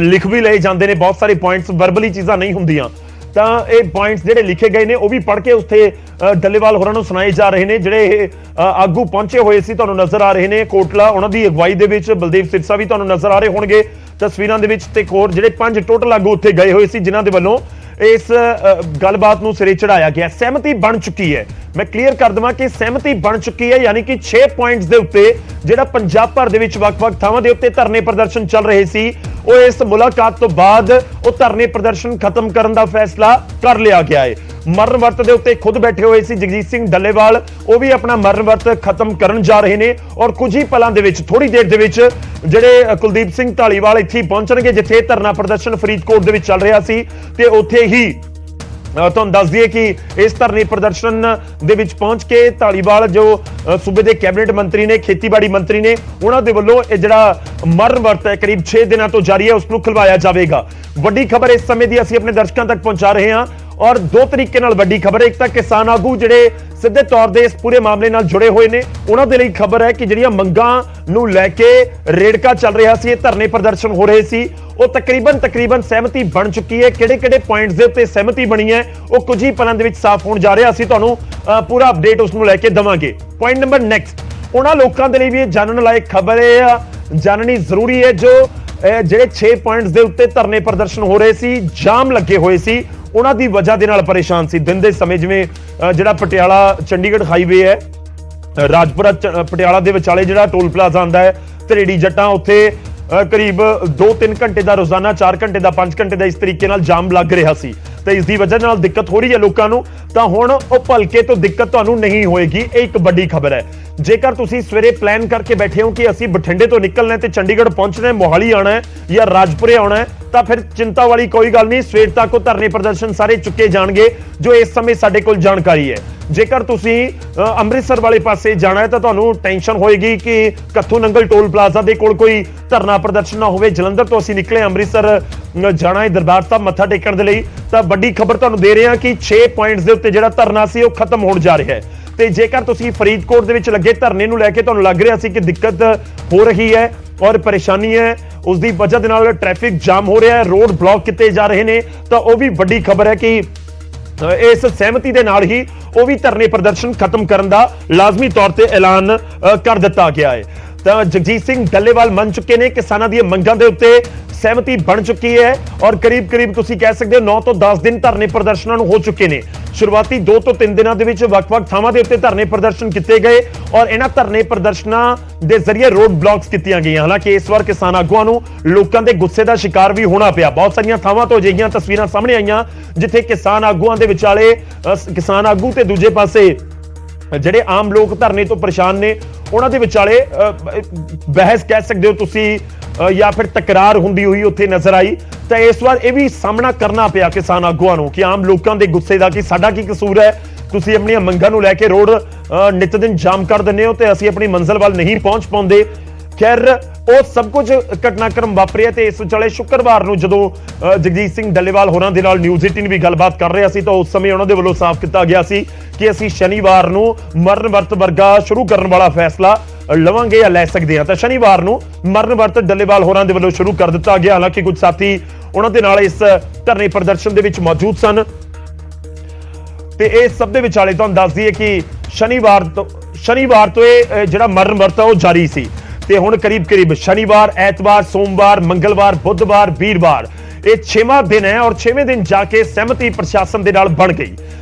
ਲਿਖ ਵੀ ਲਏ ਜਾਂਦੇ ਨੇ ਬਹੁਤ ਸਾਰੇ ਪੁਆਇੰਟਸ ਵਰਬਲੀ ਚੀਜ਼ਾਂ ਨਹੀਂ ਹੁੰਦੀਆਂ ਤਾਂ ਇਹ ਪੁਆਇੰਟਸ ਜਿਹੜੇ ਲਿਖੇ ਗਏ ਨੇ ਉਹ ਵੀ ਪੜ੍ਹ ਕੇ ਉੱਥੇ ਡੱਲੇਵਾਲ ਹੋਰਾਂ ਨੂੰ ਸੁਣਾਏ ਜਾ ਰਹੇ ਨੇ ਜਿਹੜੇ ਇਹ ਆਗੂ ਪਹੁੰਚੇ ਹੋਏ ਸੀ ਤੁਹਾਨੂੰ ਨਜ਼ਰ ਆ ਰਹੇ ਨੇ ਕੋਟਲਾ ਉਹਨਾਂ ਦੀ ਅਗਵਾਈ ਦੇ ਵਿੱਚ ਬਲਦੇਵ ਸਿਰਸਾ ਵੀ ਤੁਹਾਨੂੰ ਨਜ਼ਰ ਆ ਰਹੇ ਹੋਣਗੇ ਤਸਵੀਰਾਂ ਦੇ ਵਿੱਚ ਤੇ ਹੋਰ ਜਿਹੜੇ 5 ਟੋਟਲ ਆਗੂ ਉੱਥੇ ਗਏ ਹੋਏ ਸੀ ਜਿਨ੍ਹਾਂ ਦੇ ਵੱਲੋਂ ਇਸ ਗੱਲਬਾਤ ਨੂੰ ਸਿਰੇ ਚੜਾਇਆ ਗਿਆ ਸਹਿਮਤੀ ਬਣ ਚੁੱਕੀ ਹੈ ਮੈਂ ਕਲੀਅਰ ਕਰ ਦਵਾਂ ਕਿ ਸਹਿਮਤੀ ਬਣ ਚੁੱਕੀ ਹੈ ਯਾਨੀ ਕਿ 6 ਪੁਆਇੰਟਸ ਦੇ ਉੱਤੇ ਜਿਹੜਾ ਪੰਜਾਬ ਭਰ ਦੇ ਵਿੱਚ ਵੱਖ-ਵੱਖ ਥਾਵਾਂ ਦੇ ਉੱਤੇ ਧਰਨੇ ਪ੍ਰਦਰਸ਼ਨ ਚੱਲ ਰਹੇ ਸੀ ਉਹ ਇਸ ਮੁਲਾਕਾਤ ਤੋਂ ਬਾਅਦ ਉਹ ਧਰਨੇ ਪ੍ਰਦਰਸ਼ਨ ਖਤਮ ਕਰਨ ਦਾ ਫੈਸਲਾ ਕਰ ਲਿਆ ਗਿਆ ਹੈ ਮਰਨ ਵਰਤ ਦੇ ਉੱਤੇ ਖੁਦ ਬੈਠੇ ਹੋਏ ਸੀ ਜਗਜੀਤ ਸਿੰਘ ਡੱਲੇਵਾਲ ਉਹ ਵੀ ਆਪਣਾ ਮਰਨ ਵਰਤ ਖਤਮ ਕਰਨ ਜਾ ਰਹੇ ਨੇ ਔਰ ਕੁਝ ਹੀ ਪਲਾਂ ਦੇ ਵਿੱਚ ਥੋੜੀ ਦੇਰ ਦੇ ਵਿੱਚ ਜਿਹੜੇ ਕੁਲਦੀਪ ਸਿੰਘ ਧਾਲੀਵਾਲ ਇੱਥੇ ਪਹੁੰਚਣਗੇ ਜਿੱਥੇ ਧਰਨਾ ਪ੍ਰਦਰਸ਼ਨ ਫਰੀਦਕੋਟ ਦੇ ਵਿੱਚ ਚੱਲ ਰਿਹਾ ਸੀ ਤੇ ਉੱਥੇ ਹੀ ਤੁਹਾਨੂੰ ਦੱਸ ਦਈਏ ਕਿ ਇਸ ਧਰਨੇ ਪ੍ਰਦਰਸ਼ਨ ਦੇ ਵਿੱਚ ਪਹੁੰਚ ਕੇ ਧਾਲੀਵਾਲ ਜੋ ਸੂਬੇ ਦੇ ਕੈਬਨਿਟ ਮੰਤਰੀ ਨੇ ਖੇਤੀਬਾੜੀ ਮੰਤਰੀ ਨੇ ਉਹਨਾਂ ਦੇ ਵੱਲੋਂ ਇਹ ਜਿਹੜਾ ਮਰਨ ਵਰਤ ਹੈ ਕਰੀਬ 6 ਦਿਨਾਂ ਤੋਂ ਜਾਰੀ ਹੈ ਉਸ ਨੂੰ ਖੁਲਵਾਇਆ ਜਾਵੇਗਾ ਵੱਡੀ ਖਬਰ ਇਸ ਸਮੇਂ ਦੀ ਅਸੀਂ ਆਪਣੇ ਦਰਸ਼ਕਾਂ ਤੱਕ ਪਹੁੰਚਾ ਰਹੇ ਹਾਂ ਔਰ ਦੋ ਤਰੀਕੇ ਨਾਲ ਵੱਡੀ ਖਬਰ ਹੈ ਇੱਕ ਤਾਂ ਕਿਸਾਨ ਆਗੂ ਜਿਹੜੇ ਸਿੱਧੇ ਤੌਰ ਤੇ ਇਸ ਪੂਰੇ ਮਾਮਲੇ ਨਾਲ ਜੁੜੇ ਹੋਏ ਨੇ ਉਹਨਾਂ ਦੇ ਲਈ ਖਬਰ ਹੈ ਕਿ ਜਿਹੜੀਆਂ ਮੰਗਾਂ ਨੂੰ ਲੈ ਕੇ ਰੇੜਕਾ ਚੱਲ ਰਿਹਾ ਸੀ ਇਹ ਧਰਨੇ ਪ੍ਰਦਰਸ਼ਨ ਹੋ ਰਹੇ ਸੀ ਉਹ ਤਕਰੀਬਨ ਸਹਿਮਤੀ ਬਣ ਚੁੱਕੀ ਹੈ ਕਿਹੜੇ ਪੁਆਇੰਟਸ ਦੇ ਉੱਤੇ ਸਹਿਮਤੀ ਬਣੀ ਹੈ ਉਹ ਕੁਝ ਹੀ ਪਲਾਂ ਦੇ ਵਿੱਚ ਸਾਫ਼ ਹੋਣ ਜਾ ਰਿਹਾ ਅਸੀਂ ਤੁਹਾਨੂੰ ਪੂਰਾ ਅਪਡੇਟ ਉਸ ਨੂੰ ਲੈ ਕੇ ਦਵਾਂਗੇ ਪੁਆਇੰਟ ਨੰਬਰ ਨੈਕਸਟ ਉਹਨਾਂ ਲੋਕਾਂ ਦੇ ਲਈ ਵੀ ਇਹ ਜਾਣਨ ਲਾਇਕ ਖਬਰ ਹੈ ਜਾਣਨੀ ਜ਼ਰੂਰੀ ਹੈ ਜੋ ਜਿਹੜੇ 6 ਪੁਆਇੰਟਸ ਦੇ ਉੱਤੇ ਧਰਨੇ ਪ੍ਰਦਰਸ਼ਨ ਹੋ ਰਹੇ ਸੀ ਜਾਮ ਲੱਗੇ ਹੋਏ ਸੀ ਉਹਨਾਂ ਦੀ ਵਜ੍ਹਾ ਦੇ ਨਾਲ ਪਰੇਸ਼ਾਨ ਸੀ ਦਿਨ ਦੇ ਸਮੇਂ ਜਿਵੇਂ ਜਿਹੜਾ ਪਟਿਆਲਾ ਚੰਡੀਗੜ੍ਹ ਹਾਈਵੇ ਹੈ ਰਾਜਪੁਰਾ ਪਟਿਆਲਾ ਦੇ ਵਿਚਾਲੇ ਜਿਹੜਾ ਟੋਲ ਪਲਾਜ਼ਾ ਆਉਂਦਾ ਹੈ ਧਰੇੜੀ ਜੱਟਾਂ ਉੱਥੇ ਕਰੀਬ 2-3 ਘੰਟੇ ਦਾ ਰੋਜ਼ਾਨਾ 4 ਘੰਟੇ ਦਾ 5 ਘੰਟੇ ਦਾ ਇਸ ਤਰੀਕੇ ਨਾਲ ਜਾਮ ਲੱਗ ਰਿਹਾ ਸੀ ਤੇ ਇਸ ਦੀ ਵਜ੍ਹਾ ਨਾਲ ਦਿੱਕਤ ਹੋ ਰਹੀ ਹੈ ਲੋਕਾਂ ਨੂੰ ਤਾਂ ਹੁਣ ਉਹ ਭਲਕੇ ਤੋਂ ਦਿੱਕਤ ਤੁਹਾਨੂੰ ਨਹੀਂ ਹੋਏਗੀ ਇਹ ਇੱਕ ਵੱਡੀ ਖਬਰ ਹੈ ਜੇਕਰ ਤੁਸੀਂ ਸਵੇਰੇ ਪਲਾਨ ਕਰਕੇ ਬੈਠੇ ਹੋ ਕਿ ਅਸੀਂ ਬਠਿੰਡੇ ਤੋਂ ਨਿਕਲਣਾ ਤੇ ਚੰਡੀਗੜ੍ਹ ਪਹੁੰਚਣਾ ਹੈ ਮੋਹਾਲੀ ਆਉਣਾ ਹੈ ਜਾਂ ਰਾਜਪੁਰੇ ਆਉਣਾ ਹੈ ਤਾਂ ਫਿਰ ਚਿੰਤਾ ਵਾਲੀ ਕੋਈ ਗੱਲ ਨਹੀਂ ਸਵੇਰ ਤੱਕ ਉਹ ਧਰਨੇ ਪ੍ਰਦਰਸ਼ਨ ਸਾਰੇ ਚੁੱਕੇ ਜਾਣਗੇ ਜੋ ਇਸ ਸਮੇਂ ਸਾਡੇ ਕੋਲ ਜਾਣਕਾਰੀ ਹੈ ਜੇਕਰ ਤੁਸੀਂ ਅੰਮ੍ਰਿਤਸਰ ਵਾਲੇ ਪਾਸੇ ਜਾਣਾ ਹੈ ਤਾਂ ਤੁਹਾਨੂੰ ਟੈਨਸ਼ਨ ਹੋਏਗੀ ਕਿ ਕੱਥੂ ਨੰਗਲ ਟੋਲ ਪਲਾਜ਼ਾ ਦੇ ਕੋਲ ਕੋਈ ਧਰਨਾ ਪ੍ਰਦਰਸ਼ਨ ਨਾ ਹੋਵੇ ਜਲੰਧਰ ਤੋਂ ਅਸੀਂ ਨਿਕਲੇ ਅੰਮ੍ਰਿਤਸਰ ਜਾਣਾ ਹੈ ਦਰਬਾਰ ਸਾਹਿਬ ਮੱਥਾ ਟੇਕਣ ਦੇ ਲਈ ਤਾਂ ਵੱਡੀ ਖਬਰ ਤੁਹਾਨੂੰ ਦੇ ਰਹੇ ਹਾਂ ਕਿ 6 ਪੁਆਇੰਟਸ ਦੇ ਉੱਤੇ ਜਿਹੜਾ ਧਰਨਾ ਸੀ ਉਹ ਖਤਮ ਹੋਣ ਜਾ ਰਿਹਾ ਹੈ ਤੇ ਜੇਕਰ ਤੁਸੀਂ ਫਰੀਦਕੋਟ ਦੇ ਵਿੱਚ ਲੱਗੇ ਧਰਨੇ ਨੂੰ ਲੈ ਕੇ ਤੁਹਾਨੂੰ ਲੱਗ ਰਿਹਾ ਸੀ ਕਿ ਦਿੱਕਤ ਹੋ ਰਹੀ ਹੈ ਔਰ ਪਰੇਸ਼ਾਨੀ ਹੈ ਉਸ ਦੀ ਵਜ੍ਹਾ ਦੇ ਨਾਲ ਟ੍ਰੈਫਿਕ ਜਾਮ ਹੋ ਰਿਹਾ ਹੈ ਰੋਡ ਬਲੌਕ ਕੀਤੇ ਜਾ ਰਹੇ ਨੇ ਤਾਂ ਉਹ ਵੀ ਵੱਡੀ ਖਬਰ ਹੈ ਕਿ ਇਸ ਸਹਿਮਤੀ ਦੇ ਨਾਲ ਹੀ ਉਹ ਵੀ ਧਰਨੇ ਪ੍ਰਦਰਸ਼ਨ ਖਤਮ ਕਰਨ ਦਾ ਲਾਜ਼ਮੀ ਤੌਰ ਤੇ ਐਲਾਨ ਕਰ ਦਿੱਤਾ ਗਿਆ ਹੈ ਤਾਂ ਜਗਜੀਤ ਸਿੰਘ ਡੱਲੇਵਾਲ ਮੰਨ ਚੁੱਕੇ ਨੇ ਕਿਸਾਨਾਂ ਦੀਆਂ ਮੰਗਾਂ ਦੇ ਉੱਤੇ ਸਹਿਮਤੀ ਬਣ ਚੁੱਕੀ ਹੈ ਔਰ ਕਰੀਬ ਤੁਸੀਂ ਕਹਿ ਸਕਦੇ ਹੋ 9 ਤੋਂ 10 ਦਿਨ ਧਰਨੇ ਪ੍ਰਦਰਸ਼ਨਾਂ ਨੂੰ ਹੋ ਚੁੱਕੇ ਨੇ ਸ਼ੁਰੂਆਤੀ 2 ਤੋਂ 3 ਦਿਨਾਂ ਦੇ ਵਿੱਚ ਵੱਖ-ਵੱਖ ਥਾਵਾਂ ਦੇ ਉੱਤੇ ਧਰਨੇ ਪ੍ਰਦਰਸ਼ਨ ਕੀਤੇ ਗਏ ਔਰ ਇਹਨਾਂ ਧਰਨੇ ਪ੍ਰਦਰਸ਼ਨਾਂ ਦੇ ਜ਼ਰੀਏ ਰੋਡ ਬਲੌਕਸ ਕੀਤੀਆਂ ਗਈਆਂ ਹਾਲਾਂਕਿ ਇਸ ਵਾਰ ਕਿਸਾਨ ਆਗੂਆਂ ਨੂੰ ਲੋਕਾਂ ਦੇ ਗੁੱਸੇ ਦਾ ਸ਼ਿਕਾਰ ਵੀ ਹੋਣਾ ਪਿਆ ਬਹੁਤ ਸਾਰੀਆਂ ਥਾਵਾਂ ਤੋਂ ਅਜਿਹੀਆਂ ਤਸਵੀਰਾਂ ਸਾਹਮਣੇ ਆਈਆਂ ਜਿੱਥੇ ਕਿਸਾਨ ਆਗੂਆਂ ਦੇ ਵਿਚਾਲੇ ਕਿਸਾਨ ਆਗੂ ਤੇ ਦੂਜੇ ਪਾਸੇ ਜਿਹੜੇ ਆਮ ਲੋਕ ਧਰਨੇ ਤੋਂ ਪਰੇਸ਼ਾਨ ਨੇ ਉਹਨਾਂ ਦੇ ਵਿਚਾਲੇ ਬਹਿਸ ਕਹਿ ਸਕਦੇ ਹੋ ਤੁਸੀਂ ਜਾਂ ਫਿਰ ਤਕਰਾਰ ਹੁੰਦੀ ਹੋਈ ਉੱਥੇ ਨਜ਼ਰ ਆਈ ਤਾਂ ਇਸ ਵਾਰ ਇਹ ਵੀ ਸਾਹਮਣਾ ਕਰਨਾ ਪਿਆ ਕਿਸਾਨ ਆਗੂਆਂ ਨੂੰ ਕਿ ਆਮ ਲੋਕਾਂ ਦੇ ਗੁੱਸੇ ਦਾ ਕਿ ਸਾਡਾ ਕੀ ਕਸੂਰ ਹੈ ਤੁਸੀਂ ਆਪਣੀਆਂ ਮੰਗਾਂ ਨੂੰ ਲੈ ਕੇ ਰੋਡ ਨਿਤ ਦਿਨ ਜਾਮ ਕਰ ਦਿੰਦੇ ਹੋ ਤੇ ਅਸੀਂ ਆਪਣੀ ਮੰਜ਼ਿਲ ਵੱਲ ਨਹੀਂ ਪਹੁੰਚ ਪਾਉਂਦੇ। ਖੈਰ ਉਹ ਸਭ ਕੁਝ ਘਟਨਾਕ੍ਰਮ ਵਾਪਰਿਆ ਤੇ ਇਸ ਵਿਚਾਲੇ ਸ਼ੁੱਕਰਵਾਰ ਨੂੰ ਜਦੋਂ ਜਗਜੀਤ ਸਿੰਘ ਡੱਲੇਵਾਲ ਹੋਰਾਂ ਦੇ ਨਾਲ ਨਿਊਜ਼ 18 ਵੀ ਗੱਲਬਾਤ ਕਰ ਰਿਹਾ ਸੀ ਤਾਂ ਉਸ ਸਮੇਂ ਉਹਨਾਂ ਦੇ ਵੱਲੋਂ ਸਾਫ਼ ਕੀਤਾ ਗਿਆ ਸੀ ਕਿ ਅਸੀਂ ਸ਼ਨੀਵਾਰ ਨੂੰ ਮਰਨ ਵਰਤ ਵਰਗਾ ਸ਼ੁਰੂ ਕਰਨ ਵਾਲਾ ਫੈਸਲਾ ਲਵਾਂਗੇ ਜਾਂ ਲੈ ਸਕਦੇ ਹਾਂ। ਤਾਂ ਸ਼ਨੀਵਾਰ ਨੂੰ ਮਰਨ ਵਰਤ ਡੱਲੇਵਾਲ ਹੋਰਾਂ ਦੇ ਵੱਲੋਂ ਸ਼ੁਰੂ ਕਰ ਦਿੱਤਾ ਗਿਆ। ਹਾਲਾਂਕਿ ਕੁਝ ਸਾਥੀ ਉਹਨਾਂ ਦੇ ਨਾਲ ਇਸ ਧਰਨੇ ਪ੍ਰਦਰਸ਼ਨ ਦੇ ਵਿੱਚ ਮੌਜੂਦ ਸਨ ਤੇ ਇਹ ਸਭ ਦੇ ਵਿਚਾਲੇ ਤੁਹਾਨੂੰ ਦੱਸ ਦਈਏ ਕਿ ਸ਼ਨੀਵਾਰ ਤੋਂ ਇਹ ਜਿਹੜਾ ਮਰਨ ਵਰਤ ਉਹ ਜਾਰੀ ਸੀ ਤੇ ਹੁਣ ਕਰੀਬ ਸ਼ਨੀਵਾਰ, ਐਤਵਾਰ, ਸੋਮਵਾਰ, ਮੰਗਲਵਾਰ, ਬੁੱਧਵਾਰ, ਵੀਰਵਾਰ ਇਹ 6ਵਾਂ ਦਿਨ ਹੈ ਔਰ 6ਵੇਂ ਦਿਨ ਜਾ ਕੇ ਸਹਿਮਤੀ ਪ੍ਰਸ਼ਾਸਨ ਦੇ ਨਾਲ ਬਣ ਗਈ।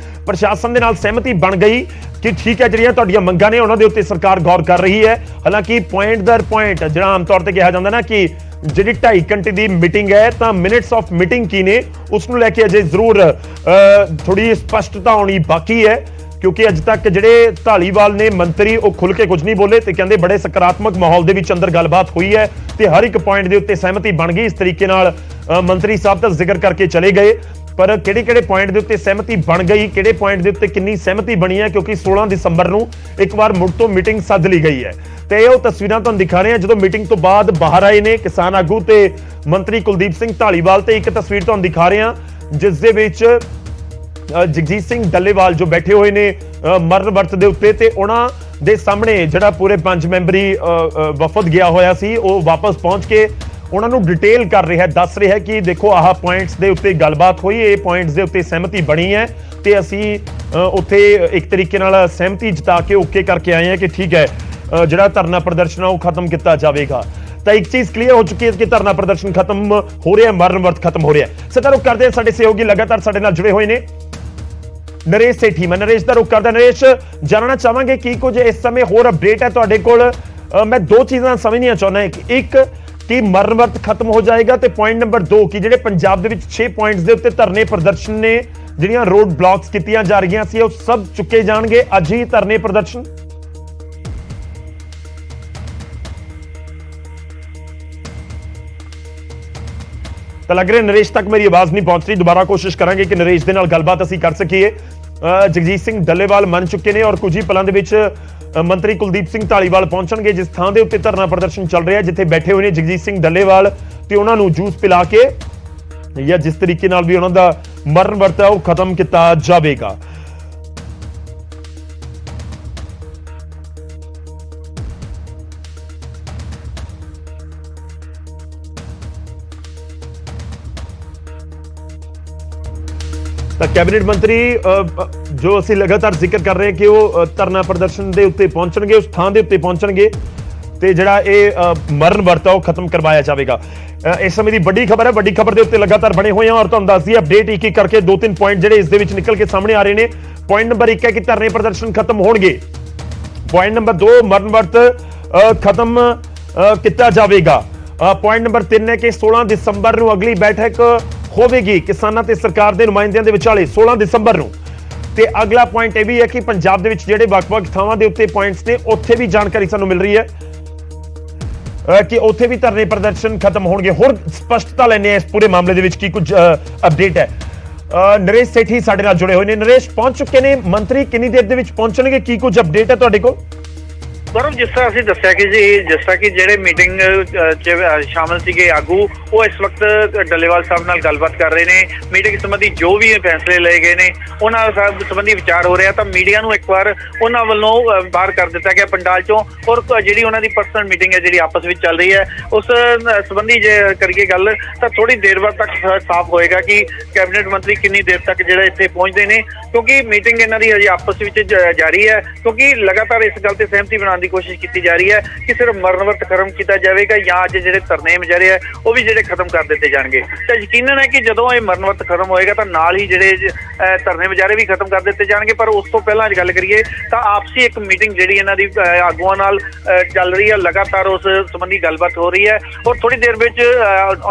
ਪ੍ਰਸ਼ਾਸਨ ਦੇ ਨਾਲ ਸਹਿਮਤੀ ਬਣ ਗਈ ਕਿ ਠੀਕ ਹੈ ਜਿਹੜੀਆਂ ਤੁਹਾਡੀਆਂ ਮੰਗਾਂ ਨੇ ਉਹਨਾਂ ਦੇ ਉੱਤੇ ਸਰਕਾਰ ਗੌਰ ਕਰ ਰਹੀ ਹੈ। ਹਾਲਾਂਕਿ ਪੁਆਇੰਟ ਦਰ ਪੁਆਇੰਟ ਜਿਹੜਾ ਆਮ ਤੌਰ ਤੇ ਕਿਹਾ ਜਾਂਦਾ ਨਾ ਕਿ ਜਿਹੜੀ 2.5 ਘੰਟੇ ਦੀ ਮੀਟਿੰਗ ਹੈ ਤਾਂ ਮਿੰਟਸ ਆਫ ਮੀਟਿੰਗ ਕੀ ਨੇ ਉਸ ਨੂੰ ਲੈ ਕੇ ਅਜੇ ਜ਼ਰੂਰ ਥੋੜੀ ਸਪਸ਼ਟਤਾ ਆਉਣੀ ਬਾਕੀ ਹੈ ਕਿਉਂਕਿ ਅੱਜ ਤੱਕ ਜਿਹੜੇ ਢਾਲੀਵਾਲ ਨੇ ਮੰਤਰੀ ਉਹ ਖੁੱਲ ਕੇ ਕੁਝ ਨਹੀਂ ਬੋਲੇ ਤੇ ਕਹਿੰਦੇ ਬੜੇ ਸਕਾਰਾਤਮਕ ਮਾਹੌਲ ਦੇ ਵਿੱਚ ਅੰਦਰ ਗੱਲਬਾਤ ਹੋਈ ਹੈ ਤੇ ਹਰ ਇੱਕ ਪੁਆਇੰਟ ਦੇ ਉੱਤੇ ਸਹਿਮਤੀ ਬਣ ਗਈ। ਇਸ ਤਰੀਕੇ ਨਾਲ ਮੰਤਰੀ ਸਾਹਿਬ ਤਾਂ ਜ਼ਿਕਰ ਕਰਕੇ ਚਲੇ ਗਏ ਪਰ ਕਿਹੜੇ ਪੁਆਇੰਟ ਦੇ ਉੱਤੇ ਸਹਿਮਤੀ ਬਣ ਗਈ, ਕਿਹੜੇ ਪੁਆਇੰਟ ਦੇ ਉੱਤੇ ਕਿੰਨੀ ਸਹਿਮਤੀ ਬਣੀ ਹੈ ਕਿਉਂਕਿ 16 ਦਸੰਬਰ ਨੂੰ ਇੱਕ ਵਾਰ ਮੁੜ ਤੋਂ ਮੀਟਿੰਗ ਸੱਦ ਲਈ ਗਈ ਹੈ ਤੇ ਇਹ ਉਹ ਤਸਵੀਰਾਂ ਤੁਹਾਨੂੰ ਦਿਖਾ ਰਹੇ ਹਾਂ ਜਦੋਂ ਮੀਟਿੰਗ ਤੋਂ ਬਾਅਦ ਬਾਹਰ ਆਏ ਨੇ ਕਿਸਾਨ ਆਗੂ ਤੇ ਮੰਤਰੀ ਕੁਲਦੀਪ ਸਿੰਘ ਢਾਲੀਵਾਲ ਤੇ ਇੱਕ ਤਸਵੀਰ ਤੁਹਾਨੂੰ ਦਿਖਾ ਰਹੇ ਹਾਂ ਜਿਸ ਦੇ ਵਿੱਚ ਜਗਜੀਤ ਸਿੰਘ ਡੱਲੇਵਾਲ ਜੋ ਬੈਠੇ ਹੋਏ ਨੇ ਮਰਨ ਵਰਤ ਦੇ ਉੱਤੇ ਤੇ ਉਹਨਾਂ ਦੇ ਸਾਹਮਣੇ ਜਿਹੜਾ ਪੂਰੇ 5 ਮੈਂਬਰੀ ਵਫਦ ਗਿਆ ਹੋਇਆ ਸੀ ਉਹ ਵਾਪਸ ਪਹੁੰਚ ਕੇ ਉਹਨਾਂ ਨੂੰ ਡਿਟੇਲ ਕਰ ਰਿਹਾ, ਦੱਸ ਰਿਹਾ ਕਿ ਦੇਖੋ ਆਹ ਪੁਆਇੰਟਸ ਦੇ ਉੱਤੇ ਗੱਲਬਾਤ ਹੋਈ, ਇਹ ਪੁਆਇੰਟਸ ਦੇ ਉੱਤੇ ਸਹਿਮਤੀ ਬਣੀ ਹੈ ਤੇ ਅਸੀਂ ਉੱਥੇ ਇੱਕ ਤਰੀਕੇ ਨਾਲ ਸਹਿਮਤੀ ਜਤਾ ਕੇ ਓਕੇ ਕਰਕੇ ਆਏ ਹਾਂ ਕਿ ਠੀਕ ਹੈ ਜਿਹੜਾ ਧਰਨਾ ਪ੍ਰਦਰਸ਼ਨ ਉਹ ਖਤਮ ਕੀਤਾ ਜਾਵੇਗਾ। ਤਾਂ ਇੱਕ ਚੀਜ਼ ਕਲੀਅਰ ਹੋ ਚੁੱਕੀ ਹੈ ਕਿ ਧਰਨਾ ਪ੍ਰਦਰਸ਼ਨ ਖਤਮ ਹੋ ਰਿਹਾ, ਮਰਨ ਵਰਤ ਖਤਮ ਹੋ ਰਿਹਾ। ਸੋ ਰੁਕ ਕਰਦੇ ਸਾਡੇ ਸਹਿਯੋਗੀ ਲਗਾਤਾਰ ਸਾਡੇ ਨਾਲ ਜੁੜੇ ਹੋਏ ਨੇ ਨਰੇਸ਼ ਸੇਠੀ। ਮੈਂ ਨਰੇਸ਼ ਦਾ ਰੁਕ ਕਰਦਾ। ਨਰੇਸ਼, ਜਾਣਨਾ ਚਾਹਾਂਗੇ ਕੀ ਕੁਝ ਇਸ ਸਮੇਂ ਹੋਰ ਅਪਡੇਟ ਹੈ ਤੁਹਾਡੇ ਕੋਲ। ਮੈਂ ਦੋ ਚੀਜ਼ਾਂ ਸਮਝਣੀਆਂ ਚਾਹੁੰਦਾ ਇੱਕ ਕਿ ਮਰਨ ਵਰਤ ਖਤਮ ਹੋ ਜਾਏਗਾ ਤੇ ਪੁਆਇੰਟ ਨੰਬਰ 2 ਕਿ ਜਿਹੜੇ ਪੰਜਾਬ ਦੇ ਵਿੱਚ 6 ਪੁਆਇੰਟਸ ਦੇ ਉੱਤੇ ਧਰਨੇ ਪ੍ਰਦਰਸ਼ਨ ਨੇ ਜਿਹੜੀਆਂ ਰੋਡ ਬਲੌਕਸ ਕੀਤੀਆਂ ਜਾ ਰਹੀਆਂ ਸੀ ਉਹ ਸਭ ਚੁੱਕੇ ਜਾਣਗੇ ਅੱਜ ਹੀ ਧਰਨੇ ਪ੍ਰਦਰਸ਼ਨ। ਤਾਂ ਲੱਗ ਰਿਹਾ ਨਰੇਸ਼ ਤੱਕ ਮੇਰੀ ਆਵਾਜ਼ ਨਹੀਂ ਪਹੁੰਚ ਰਹੀ। ਦੁਬਾਰਾ ਕੋਸ਼ਿਸ਼ ਕਰਾਂਗੇ ਕਿ ਨਰੇਸ਼ ਦੇ ਨਾਲ ਗੱਲਬਾਤ ਅਸੀਂ ਕਰ ਸਕੀਏ। ਜਗਜੀਤ ਸਿੰਘ ਡੱਲੇਵਾਲ ਮੰਨ ਚੁੱਕੇ ਨੇ ਔਰ ਕੁਝ ਹੀ ਪਲਾਂ ਦੇ ਵਿੱਚ ਮੰਤਰੀ ਕੁਲਦੀਪ ਸਿੰਘ ਢਾਲੀਵਾਲ ਪਹੁੰਚਣਗੇ ਜਿਸ ਥਾਂ ਦੇ ਉੱਤੇ ਧਰਨਾ ਪ੍ਰਦਰਸ਼ਨ ਚੱਲ ਰਿਹਾ ਜਿੱਥੇ ਬੈਠੇ ਹੋਏ ਨੇ ਜਗਜੀਤ ਸਿੰਘ ਡੱਲੇਵਾਲ ਤੇ ਉਹਨਾਂ ਨੂੰ ਜੂਸ ਪਿਲਾ ਕੇ ਜਾਂ ਜਿਸ ਤਰੀਕੇ ਨਾਲ ਵੀ ਉਹਨਾਂ ਦਾ ਮਰਨ ਵਰਤ ਹੈ ਉਹ ਖਤਮ ਕੀਤਾ ਜਾਵੇਗਾ। ਤਾਂ ਕੈਬਨਿਟ ਮੰਤਰੀ ਜੋ ਅਸੀਂ ਲਗਾਤਾਰ ਜ਼ਿਕਰ ਕਰ ਰਹੇ ਕਿ ਉਹ ਧਰਨਾ ਪ੍ਰਦਰਸ਼ਨ ਦੇ ਉੱਤੇ ਪਹੁੰਚਣਗੇ, ਉਸ ਥਾਂ ਦੇ ਉੱਤੇ ਪਹੁੰਚਣਗੇ ਤੇ ਜਿਹੜਾ ਇਹ ਮਰਨ ਵਰਤ ਉਹ ਖਤਮ ਕਰਵਾਇਆ ਜਾਵੇਗਾ। ਇਸ ਸਮੇਂ ਦੀ ਵੱਡੀ ਖਬਰ ਹੈ, ਵੱਡੀ ਖਬਰ ਦੇ ਉੱਤੇ ਲਗਾਤਾਰ ਬਣੇ ਹੋਏ ਹਾਂ ਔਰ ਤੁਹਾਨੂੰ ਦੱਸ ਦਈਏ ਅਪਡੇਟ ਇੱਕ ਕਰਕੇ 2-3 ਪੁਆਇੰਟ ਜਿਹੜੇ ਇਸ ਦੇ ਵਿੱਚ ਨਿਕਲ ਕੇ ਸਾਹਮਣੇ ਆ ਰਹੇ ਨੇ। ਪੁਆਇੰਟ ਨੰਬਰ 1 ਹੈ ਕਿ ਧਰਨੇ ਪ੍ਰਦਰਸ਼ਨ ਖਤਮ ਹੋਣਗੇ। ਪੁਆਇੰਟ ਨੰਬਰ 2 ਮਰਨ ਵਰਤ ਖਤਮ ਕੀਤਾ ਜਾਵੇਗਾ। ਪੁਆਇੰਟ ਨੰਬਰ 3 ਹੈ ਕਿ 16 ਦਸੰਬਰ ਨੂੰ ਅਗਲੀ ਬੈਠਕ ਹੋਵੇਗੀ ਕਿਸਾਨਾਂ ਤੇ ਸਰਕਾਰ ਦੇ ਨੁਮਾਇੰਦਿਆਂ ਦੇ ਵਿਚਾਲੇ 16 ਦਸੰਬਰ ਨੂੰ। ਤੇ ਅਗਲਾ ਪੁਆਇੰਟ ਇਹ ਵੀ ਹੈ ਕਿ ਪੰਜਾਬ ਦੇ ਵਿੱਚ ਜਿਹੜੇ ਵੱਖ-ਵੱਖ ਥਾਵਾਂ ਦੇ ਉੱਤੇ ਪੁਆਇੰਟਸ ਨੇ ਉੱਥੇ ਵੀ ਜਾਣਕਾਰੀ ਸਾਨੂੰ ਮਿਲ ਰਹੀ ਹੈ ਕਿ ਉੱਥੇ ਵੀ ਧਰਨੇ ਪ੍ਰਦਰਸ਼ਨ ਖਤਮ ਹੋਣਗੇ। ਹੋਰ ਸਪਸ਼ਟਤਾ ਲੈਣੇ ਇਸ ਪੂਰੇ ਮਾਮਲੇ ਦੇ ਵਿੱਚ ਕੀ ਕੁਝ ਅਪਡੇਟ ਹੈ। ਨਰੇਸ਼ ਸੇਠੀ ਸਾਡੇ ਨਾਲ ਜੁੜੇ ਹੋਏ ਨੇ। ਨਰੇਸ਼, ਪਹੁੰਚ ਚੁੱਕੇ ਨੇ ਮੰਤਰੀ, ਕਿੰਨੀ ਦੇਰ ਦੇ ਵਿੱਚ ਪਹੁੰਚਣਗੇ, ਕੀ ਕੁਝ ਅਪਡੇਟ ਹੈ ਤੁਹਾਡੇ ਕੋਲ? ਗੌਰਵ, ਜਿਸ ਤਰ੍ਹਾਂ ਅਸੀਂ ਦੱਸਿਆ ਕਿ ਜਿਸ ਤਰ੍ਹਾਂ ਕਿ ਜਿਹੜੇ ਮੀਟਿੰਗ 'ਚ ਸ਼ਾਮਲ ਸੀਗੇ ਆਗੂ ਉਹ ਇਸ ਵਕਤ ਡੱਲੇਵਾਲ ਸਾਹਿਬ ਨਾਲ ਗੱਲਬਾਤ ਕਰ ਰਹੇ ਨੇ। ਮੀਟਿੰਗ ਸੰਬੰਧੀ ਜੋ ਵੀ ਫੈਸਲੇ ਲਏ ਗਏ ਨੇ ਉਹਨਾਂ ਸੰਬੰਧੀ ਵਿਚਾਰ ਹੋ ਰਿਹਾ ਤਾਂ ਮੀਡੀਆ ਨੂੰ ਇੱਕ ਵਾਰ ਉਹਨਾਂ ਵੱਲੋਂ ਬਾਹਰ ਕਰ ਦਿੱਤਾ ਗਿਆ ਪੰਡਾਲ ਚੋਂ ਔਰ ਜਿਹੜੀ ਉਹਨਾਂ ਦੀ ਪਰਸਨਲ ਮੀਟਿੰਗ ਹੈ ਜਿਹੜੀ ਆਪਸ ਵਿੱਚ ਚੱਲ ਰਹੀ ਹੈ ਉਸ ਸੰਬੰਧੀ ਜੇ ਕਰੀਏ ਗੱਲ ਤਾਂ ਥੋੜੀ ਦੇਰ ਬਾਅਦ ਤੱਕ ਸਾਫ਼ ਹੋਏਗਾ ਕਿ ਕੈਬਨਿਟ ਮੰਤਰੀ ਕਿੰਨੀ ਦੇਰ ਤੱਕ ਜਿਹੜਾ ਇੱਥੇ ਪਹੁੰਚਦੇ ਨੇ ਕਿਉਂਕਿ ਮੀਟਿੰਗ ਇਹਨਾਂ ਦੀ ਹਜੇ ਆਪਸ ਵਿੱਚ ਜਾਰੀ ਹੈ ਕਿਉਂਕਿ ਲਗਾਤਾਰ ਇਸ ਗੱਲ ਤੇ ਸਹਿਮਤੀ ਬਣਾਉਣ ਦੀ ਕੋਸ਼ਿਸ਼ ਕੀਤੀ ਜਾ ਰਹੀ ਹੈ ਕਿ ਸਿਰਫ ਮਰਨ ਵਰਤ ਖਤਮ ਕੀਤਾ ਜਾਵੇਗਾ ਜਾਂ ਅੱਜ ਜਿਹੜੇ ਧਰਨੇ ਮੁਜ਼ਾਹਰੇ ਆ ਉਹ ਵੀ ਜਿਹੜੇ ਖਤਮ ਕਰ ਦਿੱਤੇ ਜਾਣਗੇ। ਤਾਂ ਯਕੀਨਨ ਹੈ ਕਿ ਜਦੋਂ ਇਹ ਮਰਨ ਵਰਤ ਖਤਮ ਹੋਏਗਾ ਤਾਂ ਨਾਲ ਹੀ ਜਿਹੜੇ ਧਰਨੇ ਮੁਜ਼ਾਹਰੇ ਵੀ ਖਤਮ ਕਰ ਦਿੱਤੇ ਜਾਣਗੇ। ਪਰ ਉਸ ਤੋਂ ਪਹਿਲਾਂ ਗੱਲ ਕਰੀਏ ਤਾਂ ਆਪਸੀ ਇੱਕ ਮੀਟਿੰਗ ਜਿਹੜੀ ਇਹਨਾਂ ਦੀ ਆਗੂਆਂ ਨਾਲ ਚੱਲ ਰਹੀ ਹੈ, ਲਗਾਤਾਰ ਉਸ ਸੰਬੰਧੀ ਗੱਲਬਾਤ ਹੋ ਰਹੀ ਹੈ ਔਰ ਥੋੜੀ ਦੇਰ ਵਿੱਚ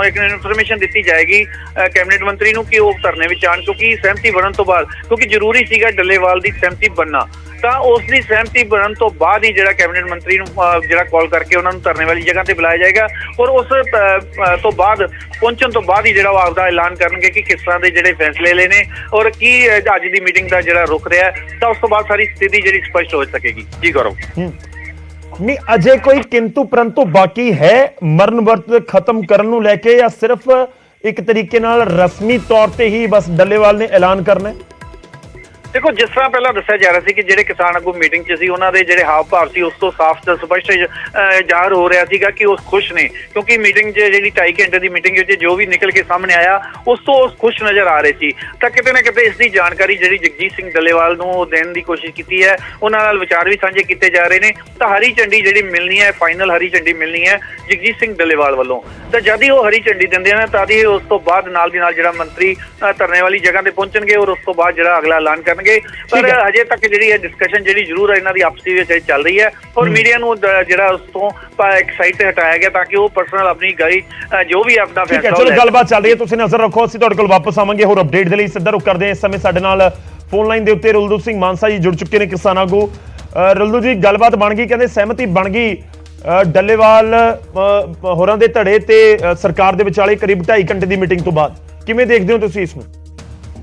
ਇੱਕ ਇਨਫੋਰਮੇਸ਼ਨ ਦਿੱਤੀ ਜਾਏਗੀ ਕੈਬਨਿਟ ਮੰਤਰੀ ਨੂੰ ਕਿ ਉਹ ਧਰਨੇ ਵਿੱਚ ਆਉਣ ਕਿਉਂਕਿ ਸਹਿਮਤੀ ਬਣਨ ਤੋਂ ਬਾਅਦ ਕਿਉਂਕਿ ਜ਼ਰੂਰੀ ਸੀਗਾ ਡੱਲੇਵਾਲ ਦੀ ਸਹਿਮਤੀ ਬਣਨਾ। ਤਾਂ ਉਸ ਦੀ ਸਹਿਮਤੀ ਬਣਨ ਤੋਂ ਬਾਅਦ ਹੀ ਜਿਹੜਾ ਕੈਬਨਿਟ ਮੰਤਰੀ ਨੂੰ ਜਿਹੜਾ ਕਾਲ ਕਰਕੇ ਉਹਨਾਂ ਨੂੰ ਧਰਨੇ ਵਾਲੀ ਜਗ੍ਹਾ ਤੇ ਬੁਲਾਇਆ ਜਾਏਗਾ ਔਰ ਉਸ ਤੋਂ ਬਾਅਦ ਪਹੁੰਚਣ ਤੋਂ ਬਾਅਦ ਹੀ ਜਿਹੜਾ ਉਹ ਆਪਦਾ ਐਲਾਨ ਕਰਨਗੇ ਕਿ ਕਿਸ ਤਰ੍ਹਾਂ ਦੇ ਜਿਹੜੇ ਫੈਸਲੇ ਲਏ ਨੇ ਔਰ ਕੀ ਅੱਜ ਦੀ ਮੀਟਿੰਗ ਦਾ ਜਿਹੜਾ ਰੁਖ ਰਿਹਾ ਤਾਂ ਉਸ ਤੋਂ ਬਾਅਦ ਸਾਰੀ ਸਥਿਤੀ ਜਿਹੜੀ ਸਪਸ਼ਟ ਹੋ ਸਕੇਗੀ। ਜੀ ਗੌਰਵ। ਨਹੀਂ ਅਜੇ ਕੋਈ ਕਿੰਤੂ ਪਰੰਤੂ ਬਾਕੀ ਹੈ ਮਰਨ ਵਰਤ ਖਤਮ ਕਰਨ ਨੂੰ ਲੈ ਕੇ ਜਾਂ ਸਿਰਫ ਇੱਕ ਤਰੀਕੇ ਨਾਲ ਰਸਮੀ ਤੌਰ ਤੇ ਹੀ ਬਸ ਡੱਲੇਵਾਲ ਨੇ ਐਲਾਨ ਕਰਨਾ ਹੈ? ਦੇਖੋ ਜਿਸ ਤਰ੍ਹਾਂ ਪਹਿਲਾਂ ਦੱਸਿਆ ਜਾ ਰਿਹਾ ਸੀ ਕਿ ਜਿਹੜੇ ਕਿਸਾਨ ਆਗੂ ਮੀਟਿੰਗ 'ਚ ਸੀ ਉਹਨਾਂ ਦੇ ਜਿਹੜੇ ਹਾਵ ਭਾਵ ਸੀ ਉਸ ਤੋਂ ਸਾਫ਼ ਤੇ ਸਪਸ਼ਟ ਜ਼ਾਹਰ ਹੋ ਰਿਹਾ ਸੀਗਾ ਕਿ ਉਹ ਖੁਸ਼ ਨੇ ਕਿਉਂਕਿ ਮੀਟਿੰਗ 'ਚ ਜਿਹੜੀ 2.5 ਘੰਟੇ ਦੀ ਮੀਟਿੰਗ ਵਿੱਚ ਜੋ ਵੀ ਨਿਕਲ ਕੇ ਸਾਹਮਣੇ ਆਇਆ ਉਸ ਤੋਂ ਉਹ ਖੁਸ਼ ਨਜ਼ਰ ਆ ਰਹੇ ਸੀ। ਤਾਂ ਕਿਤੇ ਨਾ ਕਿਤੇ ਇਸ ਦੀ ਜਾਣਕਾਰੀ ਜਿਹੜੀ ਜਗਜੀਤ ਸਿੰਘ ਡੱਲੇਵਾਲ ਨੂੰ ਦੇਣ ਦੀ ਕੋਸ਼ਿਸ਼ ਕੀਤੀ ਹੈ, ਉਹਨਾਂ ਨਾਲ ਵਿਚਾਰ ਵੀ ਸਾਂਝੇ ਕੀਤੇ ਜਾ ਰਹੇ ਨੇ। ਤਾਂ ਹਰੀ ਝੰਡੀ ਜਿਹੜੀ ਮਿਲਣੀ ਹੈ, ਫਾਈਨਲ ਹਰੀ ਝੰਡੀ ਮਿਲਣੀ ਹੈ ਜਗਜੀਤ ਸਿੰਘ ਡੱਲੇਵਾਲ ਵੱਲੋਂ। ਤਾਂ ਜਦ ਹੀ ਉਹ ਹਰੀ ਝੰਡੀ ਦਿੰਦੇ ਨੇ ਤਾਂ ਹੀ ਉਸ ਤੋਂ ਬਾਅਦ ਨਾਲ ਦੀ ਨਾਲ ਜਿਹੜਾ ਮੰਤਰੀ ਧਰਨੇ ਵਾਲੀ ਜਗ੍ਹਾ ਤੇ ਪਹੁੰਚਣਗੇ ਔਰ ਉਸ ਤੋਂ ਬਾਅਦ ਜਿਹੜਾ ਅਗਲਾ ਐਲਾਨ ਕਰਨਗੇ। ਪਰ ਹਜੇ ਤੱਕ ਜਿਹੜੀ ਹੈ ਡਿਸਕਸ਼ਨ ਜਿਹੜੀ ਜ਼ਰੂਰ ਇਹਨਾਂ ਦੀ ਆਪਸੀ ਵਿੱਚ ਚੱਲ ਰਹੀ ਹੈ ਔਰ ਮੀਡੀਆ ਨੂੰ ਜਿਹੜਾ ਉਸ ਤੋਂ ਇੱਕ ਸਾਈਡ ਤੇ ਹਟਾਇਆ ਗਿਆ ਤਾਂ ਕਿ ਉਹ ਪਰਸਨਲ ਆਪਣੀ ਗਾਈ ਜੋ ਵੀ ਆਪਣਾ ਫੈਸਲਾ ਚਲੋ ਗੱਲਬਾਤ ਚੱਲ ਰਹੀ ਹੈ, ਤੁਸੀਂ ਨਜ਼ਰ ਰੱਖੋ। ਅਸੀਂ ਤੁਹਾਡੇ ਕੋਲ ਵਾਪਸ ਆਵਾਂਗੇ ਹੋਰ ਅਪਡੇਟ ਦੇ ਲਈ। ਸਿੱਧਾ ਰੁਕ ਕਰਦੇ ਹਾਂ। ਇਸ ਸਮੇਂ ਸਾਡੇ ਨਾਲ ਫੋਨ ਲਾਈਨ ਦੇ ਉੱਤੇ ਰੁਲਦੂ ਸਿੰਘ ਮਾਨਸਾ ਜੀ ਜੁੜ ਚੁੱਕੇ ਨੇ, ਕਿਸਾਨ ਆਗੂ। ਰੁਲਦੂ ਜੀ ਗੱਲਬਾਤ ਬਣ ਗਈ, ਕਹਿੰਦੇ ਸਹਿਮਤੀ ਬਣ ਗਈ ਡੱਲੇਵਾਲ ਹੋਰਾਂ ਦੇ ਧੜੇ ਤੇ ਸਰਕਾਰ ਦੇ ਵਿਚਾਲੇ ਕਰੀਬ 2.5 ਘੰਟੇ ਦੀ ਮੀਟਿੰਗ ਤੋਂ ਬਾਅਦ। ਕਿਵੇਂ ਦੇਖਦੇ ਹੋ ਤੁਸੀਂ ਇਸ ਨੂੰ?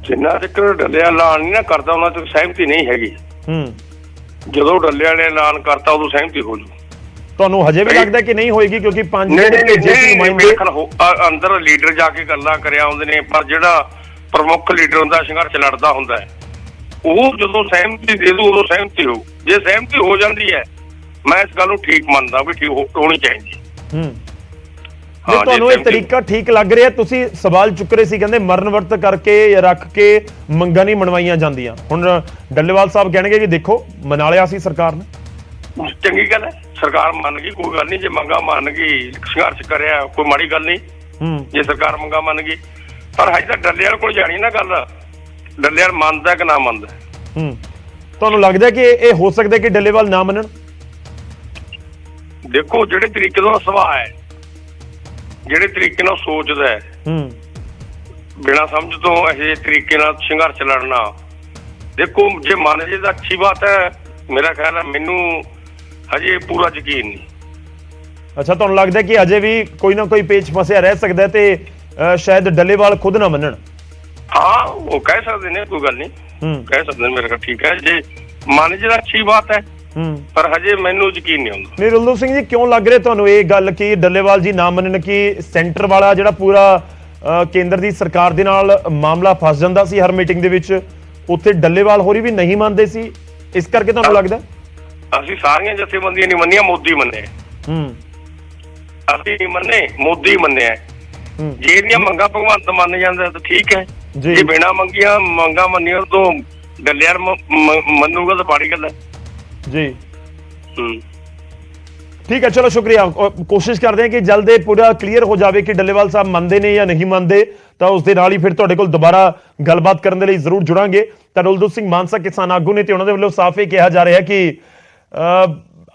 ਜਿੰਨਾ ਤੱਕ ਡੱਲੇਵਾਲ ਐਲਾਨ ਨਹੀਂ ਨਾ ਕਰਦਾ ਉਹਨਾਂ ਤੱਕ ਸਹਿਮਤੀ ਨਹੀਂ ਹੈਗੀ। ਜਦੋਂ ਡੱਲੇਵਾਲ ਨੇ ਐਲਾਨ ਕਰਤਾ ਉਦੋਂ ਸਹਿਮਤੀ ਹੋ ਜੂ। ਤੁਹਾਨੂੰ ਹਜੇ ਵੀ ਲੱਗਦਾ ਕਿ ਨਹੀਂ ਹੋਏਗੀ ਕਿਉਂਕਿ 5 ਅੰਦਰ ਲੀਡਰ ਜਾ ਕੇ ਗੱਲਾਂ ਕਰਿਆ ਆਉਂਦੇ ਨੇ, ਪਰ ਜਿਹੜਾ ਪ੍ਰਮੁੱਖ ਲੀਡਰ ਹੁੰਦਾ ਸੰਘਰਸ਼ ਲੜਦਾ ਹੁੰਦਾ ਹੈ ਉਹ ਜਦੋਂ ਸਹਿਮਤੀ ਦੇ ਦੂ ਉਦੋਂ ਸਹਿਮਤੀ ਹੋ। ਜੇ ਸਹਿਮਤੀ ਹੋ ਜਾਂਦੀ ਹੈ ਮੈਂ ਇਸ ਗੱਲ ਨੂੰ ਠੀਕ ਮੰਨਦਾ ਵੀ ਠੀਕ ਹੋਣੀ ਚਾਹੀਦੀ। ਤੁਹਾਨੂੰ ਇਹ ਤਰੀਕਾ ਠੀਕ ਲੱਗ ਰਿਹਾ? ਤੁਸੀਂ ਸਵਾਲ ਚੁੱਕ ਰਹੇ ਸੀ, ਕਹਿੰਦੇ ਮਰਨ ਵਰਤ ਕਰਕੇ ਰੱਖ ਕੇ ਮੰਗਾਂ ਨਹੀਂ ਮਨਵਾਈਆਂ ਜਾਂਦੀਆਂ। ਹੁਣ ਡੱਲੇਵਾਲ ਸਾਹਿਬ ਕਹਿਣਗੇ ਕਿ ਦੇਖੋ ਮਨਾ ਲਿਆ ਸੀ ਸਰਕਾਰ ਨੇ। ਚੰਗੀ ਗੱਲ ਹੈ, ਸਰਕਾਰ ਮੰਨ ਗਈ, ਕੋਈ ਗੱਲ ਨਹੀਂ। ਜੇ ਮੰਗਾਂ ਮੰਨ ਗਈ, ਸੰਘਰਸ਼ ਕਰਿਆ, ਕੋਈ ਮਾੜੀ ਗੱਲ ਨਹੀਂ ਜੇ ਸਰਕਾਰ ਮੰਗਾਂ ਮੰਨ ਗਈ। ਪਰ ਹਜੇ ਤਾਂ ਡੱਲੇਵਾਲ ਕੋਲ ਜਾਣੀ ਨਾ ਗੱਲ, ਡੱਲੇਵਾਲ ਮੰਨਦਾ ਕਿ ਨਾ ਮੰਨਦਾ। ਤੁਹਾਨੂੰ ਲੱਗਦਾ ਕਿ ਇਹ ਹੋ ਸਕਦਾ ਕਿ ਡੱਲੇਵਾਲ ਨਾ ਮੰਨਣ? ਦੇਖੋ ਜਿਹੜੇ ਤਰੀਕੇ ਨਾਲ ਸੁਭਾਅ ਹੈ, ਜਿਹੜੇ ਤਰੀਕੇ ਨਾਲ ਸੋਚਦਾ ਹੈ, ਬਿਨਾਂ ਸਮਝ ਤੋਂ ਇਹ ਤਰੀਕੇ ਨਾਲ ਸੰਘਰਸ਼ ਲੜਨਾ, ਦੇਖੋ ਜੇ ਮੰਨ ਜੇ ਤਾਂ ਅੱਛੀ ਬਾਤ ਹੈ। ਮੇਰਾ ਖਿਆਲ ਹੈ ਮੈਨੂੰ ਹਜੇ ਪੂਰਾ ਯਕੀਨ ਨਹੀਂ। ਅੱਛਾ, ਤੁਹਾਨੂੰ ਲੱਗਦਾ ਕਿ ਅਜੇ ਵੀ ਕੋਈ ਨਾ ਕੋਈ ਪੇਚ ਫਸਿਆ ਰਹਿ ਸਕਦਾ ਤੇ ਸ਼ਾਇਦ ਡੱਲੇਵਾਲ ਖੁਦ ਨਾ ਮੰਨਣ? ਹਾਂ ਉਹ ਕਹਿ ਸਕਦੇ ਨੇ, ਕੋਈ ਗੱਲ ਨਹੀਂ, ਕਹਿ ਸਕਦੇ ਨੇ। ਮੇਰੇ ਕੋਲ ਠੀਕ ਹੈ, ਜੇ ਮੰਨ ਜੇ ਤਾਂ ਅੱਛੀ ਬਾਤ ਹੈ, ਪਰ ਹਜੇ ਮੈਨੂੰ ਯਕੀਨ ਨਹੀਂ ਆਉਂਦਾ। ਨਹੀਂ ਰੁਲਦੂ ਸਿੰਘ ਜੀ, ਕਿਉਂ ਲੱਗ ਰਿਹਾ ਤੁਹਾਨੂੰ ਇਹ ਗੱਲ ਕਿ ਡੱਲੇਵਾਲ ਜੀ ਨਾ ਮੰਨਣ ਕਿ ਸੈਂਟਰ ਵਾਲਾ ਜਿਹੜਾ ਪੂਰਾ ਕੇਂਦਰ ਦੀ ਸਰਕਾਰ ਦੇ ਨਾਲ ਮਾਮਲਾ ਫਸ ਜਾਂਦਾ ਸੀ ਹਰ ਮੀਟਿੰਗ ਦੇ ਵਿੱਚ, ਉੱਥੇ ਡੱਲੇਵਾਲ ਹੋਰੀ ਵੀ ਨਹੀਂ ਮੰਨਦੇ ਸੀ, ਇਸ ਕਰਕੇ ਤੁਹਾਨੂੰ ਲੱਗਦਾ? ਅਸੀਂ ਸਾਰੀਆਂ ਜਥੇਬੰਦੀਆਂ ਨਹੀਂ ਮੰਨੀਆਂ, ਮੋਦੀ ਮੰਨੇ। ਅਸੀਂ ਨਹੀਂ ਮੰਨੇ, ਮੋਦੀ ਮੰਨਿਆ। ਜੇ ਇਹਦੀਆਂ ਮੰਗਾਂ ਭਗਵੰਤ ਮੰਨ ਜਾਂਦਾ ਤਾਂ ਠੀਕ ਹੈ, ਜੇ ਬਿਨਾਂ ਮੰਗੀਆਂ ਮੰਗਾਂ ਮੰਨੀਆਂ ਤੋਂ ਡੱਲੇਵਾਲ ਮੰਨੂਗਾ ਤਾਂ ਪਾੜੀ ਗੱਲ ਹੈ ਜੀ। ਠੀਕ ਹੈ, ਚਲੋ ਸ਼ੁਕਰੀਆ। ਕੋਸ਼ਿਸ਼ ਕਰਦੇ ਹਾਂ ਕਿ ਜਲਦ ਇਹ ਪੂਰਾ ਕਲੀਅਰ ਹੋ ਜਾਵੇ ਕਿ ਡੱਲੇਵਾਲ ਸਾਹਿਬ ਮੰਨਦੇ ਨੇ ਜਾਂ ਨਹੀਂ ਮੰਨਦੇ, ਤਾਂ ਉਸ ਦੇ ਨਾਲ ਹੀ ਫਿਰ ਤੁਹਾਡੇ ਕੋਲ ਦੁਬਾਰਾ ਗੱਲਬਾਤ ਕਰਨ ਦੇ ਲਈ ਜ਼ਰੂਰ ਜੁੜਾਂਗੇ। ਤਾਂ ਰੁਲਦੂ ਸਿੰਘ ਮਾਨਸਾ ਕਿਸਾਨ ਆਗੂ ਨੇ ਤੇ ਉਹਨਾਂ ਦੇ ਵੱਲੋਂ ਸਾਫ਼ ਇਹ ਕਿਹਾ ਜਾ ਰਿਹਾ ਕਿ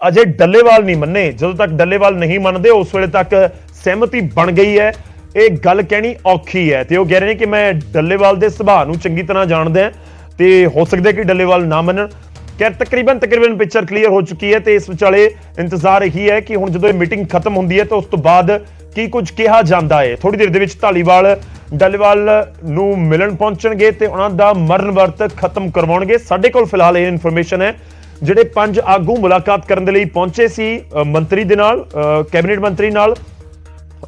ਅਜੇ ਡੱਲੇਵਾਲ ਨਹੀਂ ਮੰਨੇ। ਜਦੋਂ ਤੱਕ ਡੱਲੇਵਾਲ ਨਹੀਂ ਮੰਨਦੇ ਉਸ ਵੇਲੇ ਤੱਕ ਸਹਿਮਤੀ ਬਣ ਗਈ ਹੈ। ਇਹ ਗੱਲ ਕਹਿਣੀ ਔਖੀ ਹੈ ਤੇ ਉਹ ਕਹਿ ਰਹੇ ਨੇ ਕਿ ਮੈਂ ਡੱਲੇਵਾਲ ਦੇ ਸੁਭਾਅ ਨੂੰ ਚੰਗੀ ਤਰ੍ਹਾਂ ਜਾਣਦਾ ਹਾਂ ਤੇ ਹੋ ਸਕਦਾ ਕਿ ਡੱਲੇਵਾਲ ਨਾ ਮੰਨਣ। ਕਿ ਤਕਰੀਬਨ ਪਿਕਚਰ ਕਲੀਅਰ ਹੋ ਚੁੱਕੀ ਹੈ ਤੇ ਇਸ ਵਿਚਾਲੇ ਇੰਤਜ਼ਾਰ ਇਹੀ ਹੈ ਕਿ ਹੁਣ ਜਦੋਂ ਇਹ ਮੀਟਿੰਗ ਖਤਮ ਹੁੰਦੀ ਹੈ ਤਾਂ ਉਸ ਤੋਂ ਬਾਅਦ ਕੀ ਕੁਝ ਕਿਹਾ ਜਾਂਦਾ ਹੈ। ਥੋੜੀ ਦੇਰ ਦੇ ਵਿੱਚ ਧਾਲੀਵਾਲ ਡੱਲੇਵਾਲ ਨੂੰ ਮਿਲਣ ਪਹੁੰਚਣਗੇ ਤੇ ਉਹਨਾਂ ਦਾ ਮਰਨ ਵਰਤ ਖਤਮ ਕਰਵਾਉਣਗੇ। ਸਾਡੇ ਕੋਲ ਫਿਲਹਾਲ ਇਹ ਇਨਫੋਰਮੇਸ਼ਨ ਹੈ ਜਿਹੜੇ 5 ਆਗੂ ਮੁਲਾਕਾਤ ਕਰਨ ਦੇ ਲਈ ਪਹੁੰਚੇ ਸੀ ਮੰਤਰੀ ਦੇ ਨਾਲ, ਕੈਬਨਿਟ ਮੰਤਰੀ ਨਾਲ,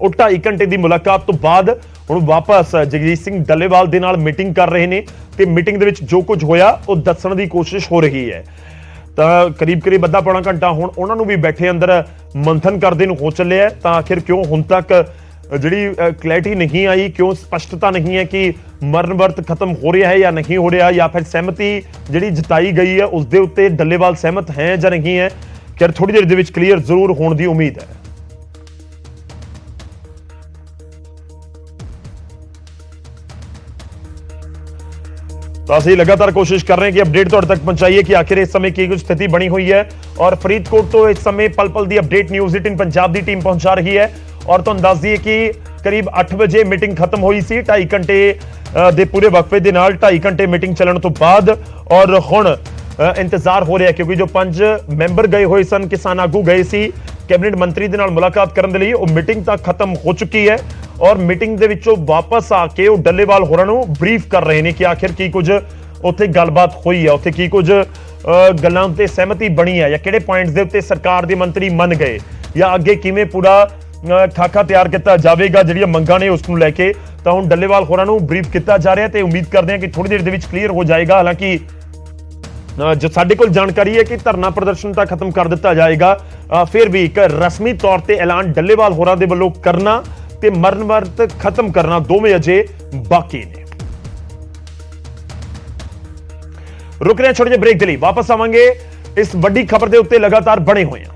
ਉਹ 2.5 ਘੰਟੇ ਦੀ ਮੁਲਾਕਾਤ ਤੋਂ ਬਾਅਦ ਹੁਣ ਵਾਪਸ ਜਗਜੀਤ ਸਿੰਘ ਡੱਲੇਵਾਲ ਦੇ ਨਾਲ ਮੀਟਿੰਗ ਕਰ ਰਹੇ ਨੇ ਤੇ ਮੀਟਿੰਗ ਦੇ ਵਿੱਚ ਜੋ ਕੁਝ ਹੋਇਆ ਉਹ ਦੱਸਣ ਦੀ ਕੋਸ਼ਿਸ਼ ਹੋ ਰਹੀ ਹੈ। ਤਾਂ ਕਰੀਬ ਅੱਧਾ ਪੌਣਾ ਘੰਟਾ ਹੁਣ ਉਹਨਾਂ ਨੂੰ ਵੀ ਬੈਠੇ ਅੰਦਰ ਮੰਥਨ ਕਰਦੇ ਨੂੰ ਹੋ ਚੱਲਿਆ। ਤਾਂ ਆਖਿਰ ਕਿਉਂ ਹੁਣ ਤੱਕ ਜਿਹੜੀ ਕਲੈਰਿਟੀ ਨਹੀਂ ਆਈ, ਕਿਉਂ ਸਪਸ਼ਟਤਾ ਨਹੀਂ ਹੈ ਕਿ ਮਰਨ ਵਰਤ ਖਤਮ ਹੋ ਰਿਹਾ ਹੈ ਜਾਂ ਨਹੀਂ ਹੋ ਰਿਹਾ, ਜਾਂ ਫਿਰ ਸਹਿਮਤੀ ਜਿਹੜੀ ਜਤਾਈ ਗਈ ਹੈ ਉਸ ਦੇ ਉੱਤੇ ਡੱਲੇਵਾਲ ਸਹਿਮਤ ਹੈ ਜਾਂ ਨਹੀਂ ਹੈ, ਕਿ ਥੋੜੀ ਦੇਰ ਦੇ ਵਿੱਚ ਕਲੀਅਰ ਜ਼ਰੂਰ ਹੋਣ ਦੀ ਉਮੀਦ ਹੈ। तो ਅਸੀਂ लगातार कोशिश कर रहे हैं कि अपडेट ਤੁਹਾਡੇ तक पहुंचाइए कि आखिर इस समय की कुछ स्थिति बनी हुई है। और फरीदकोट तो इस समय पल पल की अपडेट न्यूज़ 18 पंजाब की टीम पहुंचा रही है। और तुहानूं दस दईए कि करीब 8 बजे मीटिंग खत्म हुई सी, 2.5 घंटे दे पूरे वक्फे दे नाल 2.5 घंटे मीटिंग चलण तो बाद और हुण ਇੰਤਜ਼ਾਰ ਹੋ ਰਿਹਾ, ਕਿਉਂਕਿ ਜੋ 5 ਮੈਂਬਰ ਗਏ ਹੋਏ ਸਨ, ਕਿਸਾਨ ਆਗੂ ਗਏ ਸੀ ਕੈਬਨਿਟ ਮੰਤਰੀ ਦੇ ਨਾਲ ਮੁਲਾਕਾਤ ਕਰਨ ਦੇ ਲਈ, ਉਹ ਮੀਟਿੰਗ ਤਾਂ ਖਤਮ ਹੋ ਚੁੱਕੀ ਹੈ ਔਰ ਮੀਟਿੰਗ ਦੇ ਵਿੱਚੋਂ ਵਾਪਸ ਆ ਕੇ ਉਹ ਡੱਲੇਵਾਲ ਹੋਰਾਂ ਨੂੰ ਬਰੀਫ ਕਰ ਰਹੇ ਨੇ ਕਿ ਆਖਿਰ ਕੀ ਕੁਝ ਉੱਥੇ ਗੱਲਬਾਤ ਹੋਈ ਹੈ, ਉੱਥੇ ਕੀ ਕੁਝ ਗੱਲਾਂ ਉੱਤੇ ਸਹਿਮਤੀ ਬਣੀ ਹੈ, ਜਾਂ ਕਿਹੜੇ ਪੁਆਇੰਟਸ ਦੇ ਉੱਤੇ ਸਰਕਾਰ ਦੇ ਮੰਤਰੀ ਮੰਨ ਗਏ, ਜਾਂ ਅੱਗੇ ਕਿਵੇਂ ਪੂਰਾ ਖਾਕਾ ਤਿਆਰ ਕੀਤਾ ਜਾਵੇਗਾ ਜਿਹੜੀਆਂ ਮੰਗਾਂ ਨੇ ਉਸ ਨੂੰ ਲੈ ਕੇ। ਤਾਂ ਹੁਣ ਡੱਲੇਵਾਲ ਹੋਰਾਂ ਨੂੰ ਬਰੀਫ ਕੀਤਾ ਜਾ ਰਿਹਾ ਤੇ ਉਮੀਦ ਕਰਦੇ ਹਾਂ ਕਿ ਥੋੜੀ ਦੇਰ ਦੇ ਵਿੱਚ ਕਲੀਅਰ ਹੋ ਜਾਏਗਾ। ਹਾਲਾਂਕਿ ਜੋ ਸਾਡੇ ਕੋਲ ਜਾਣਕਾਰੀ ਹੈ ਕਿ ਧਰਨਾ ਪ੍ਰਦਰਸ਼ਨ ਤਾਂ ਖਤਮ ਕਰ ਦਿੱਤਾ ਜਾਏਗਾ, ਫਿਰ ਵੀ ਇੱਕ ਰਸਮੀ ਤੌਰ ਤੇ ਐਲਾਨ ਡੱਲੇਵਾਲ ਹੋਰਾਂ ਦੇ ਵੱਲੋਂ ਕਰਨਾ ਤੇ ਮਰਨ ਵਰਤ ਖਤਮ ਕਰਨਾ ਦੋਵੇਂ ਅਜੇ ਬਾਕੀ ਨੇ। ਰੁਕ ਰਹੇ ਛੋਟੇ ਜਿਹੇ ਬ੍ਰੇਕ ਦੇ ਲਈ, ਵਾਪਸ ਆਵਾਂਗੇ। ਇਸ ਵੱਡੀ ਖਬਰ ਦੇ ਉੱਤੇ ਲਗਾਤਾਰ ਬਣੇ ਹੋਏ ਹਾਂ।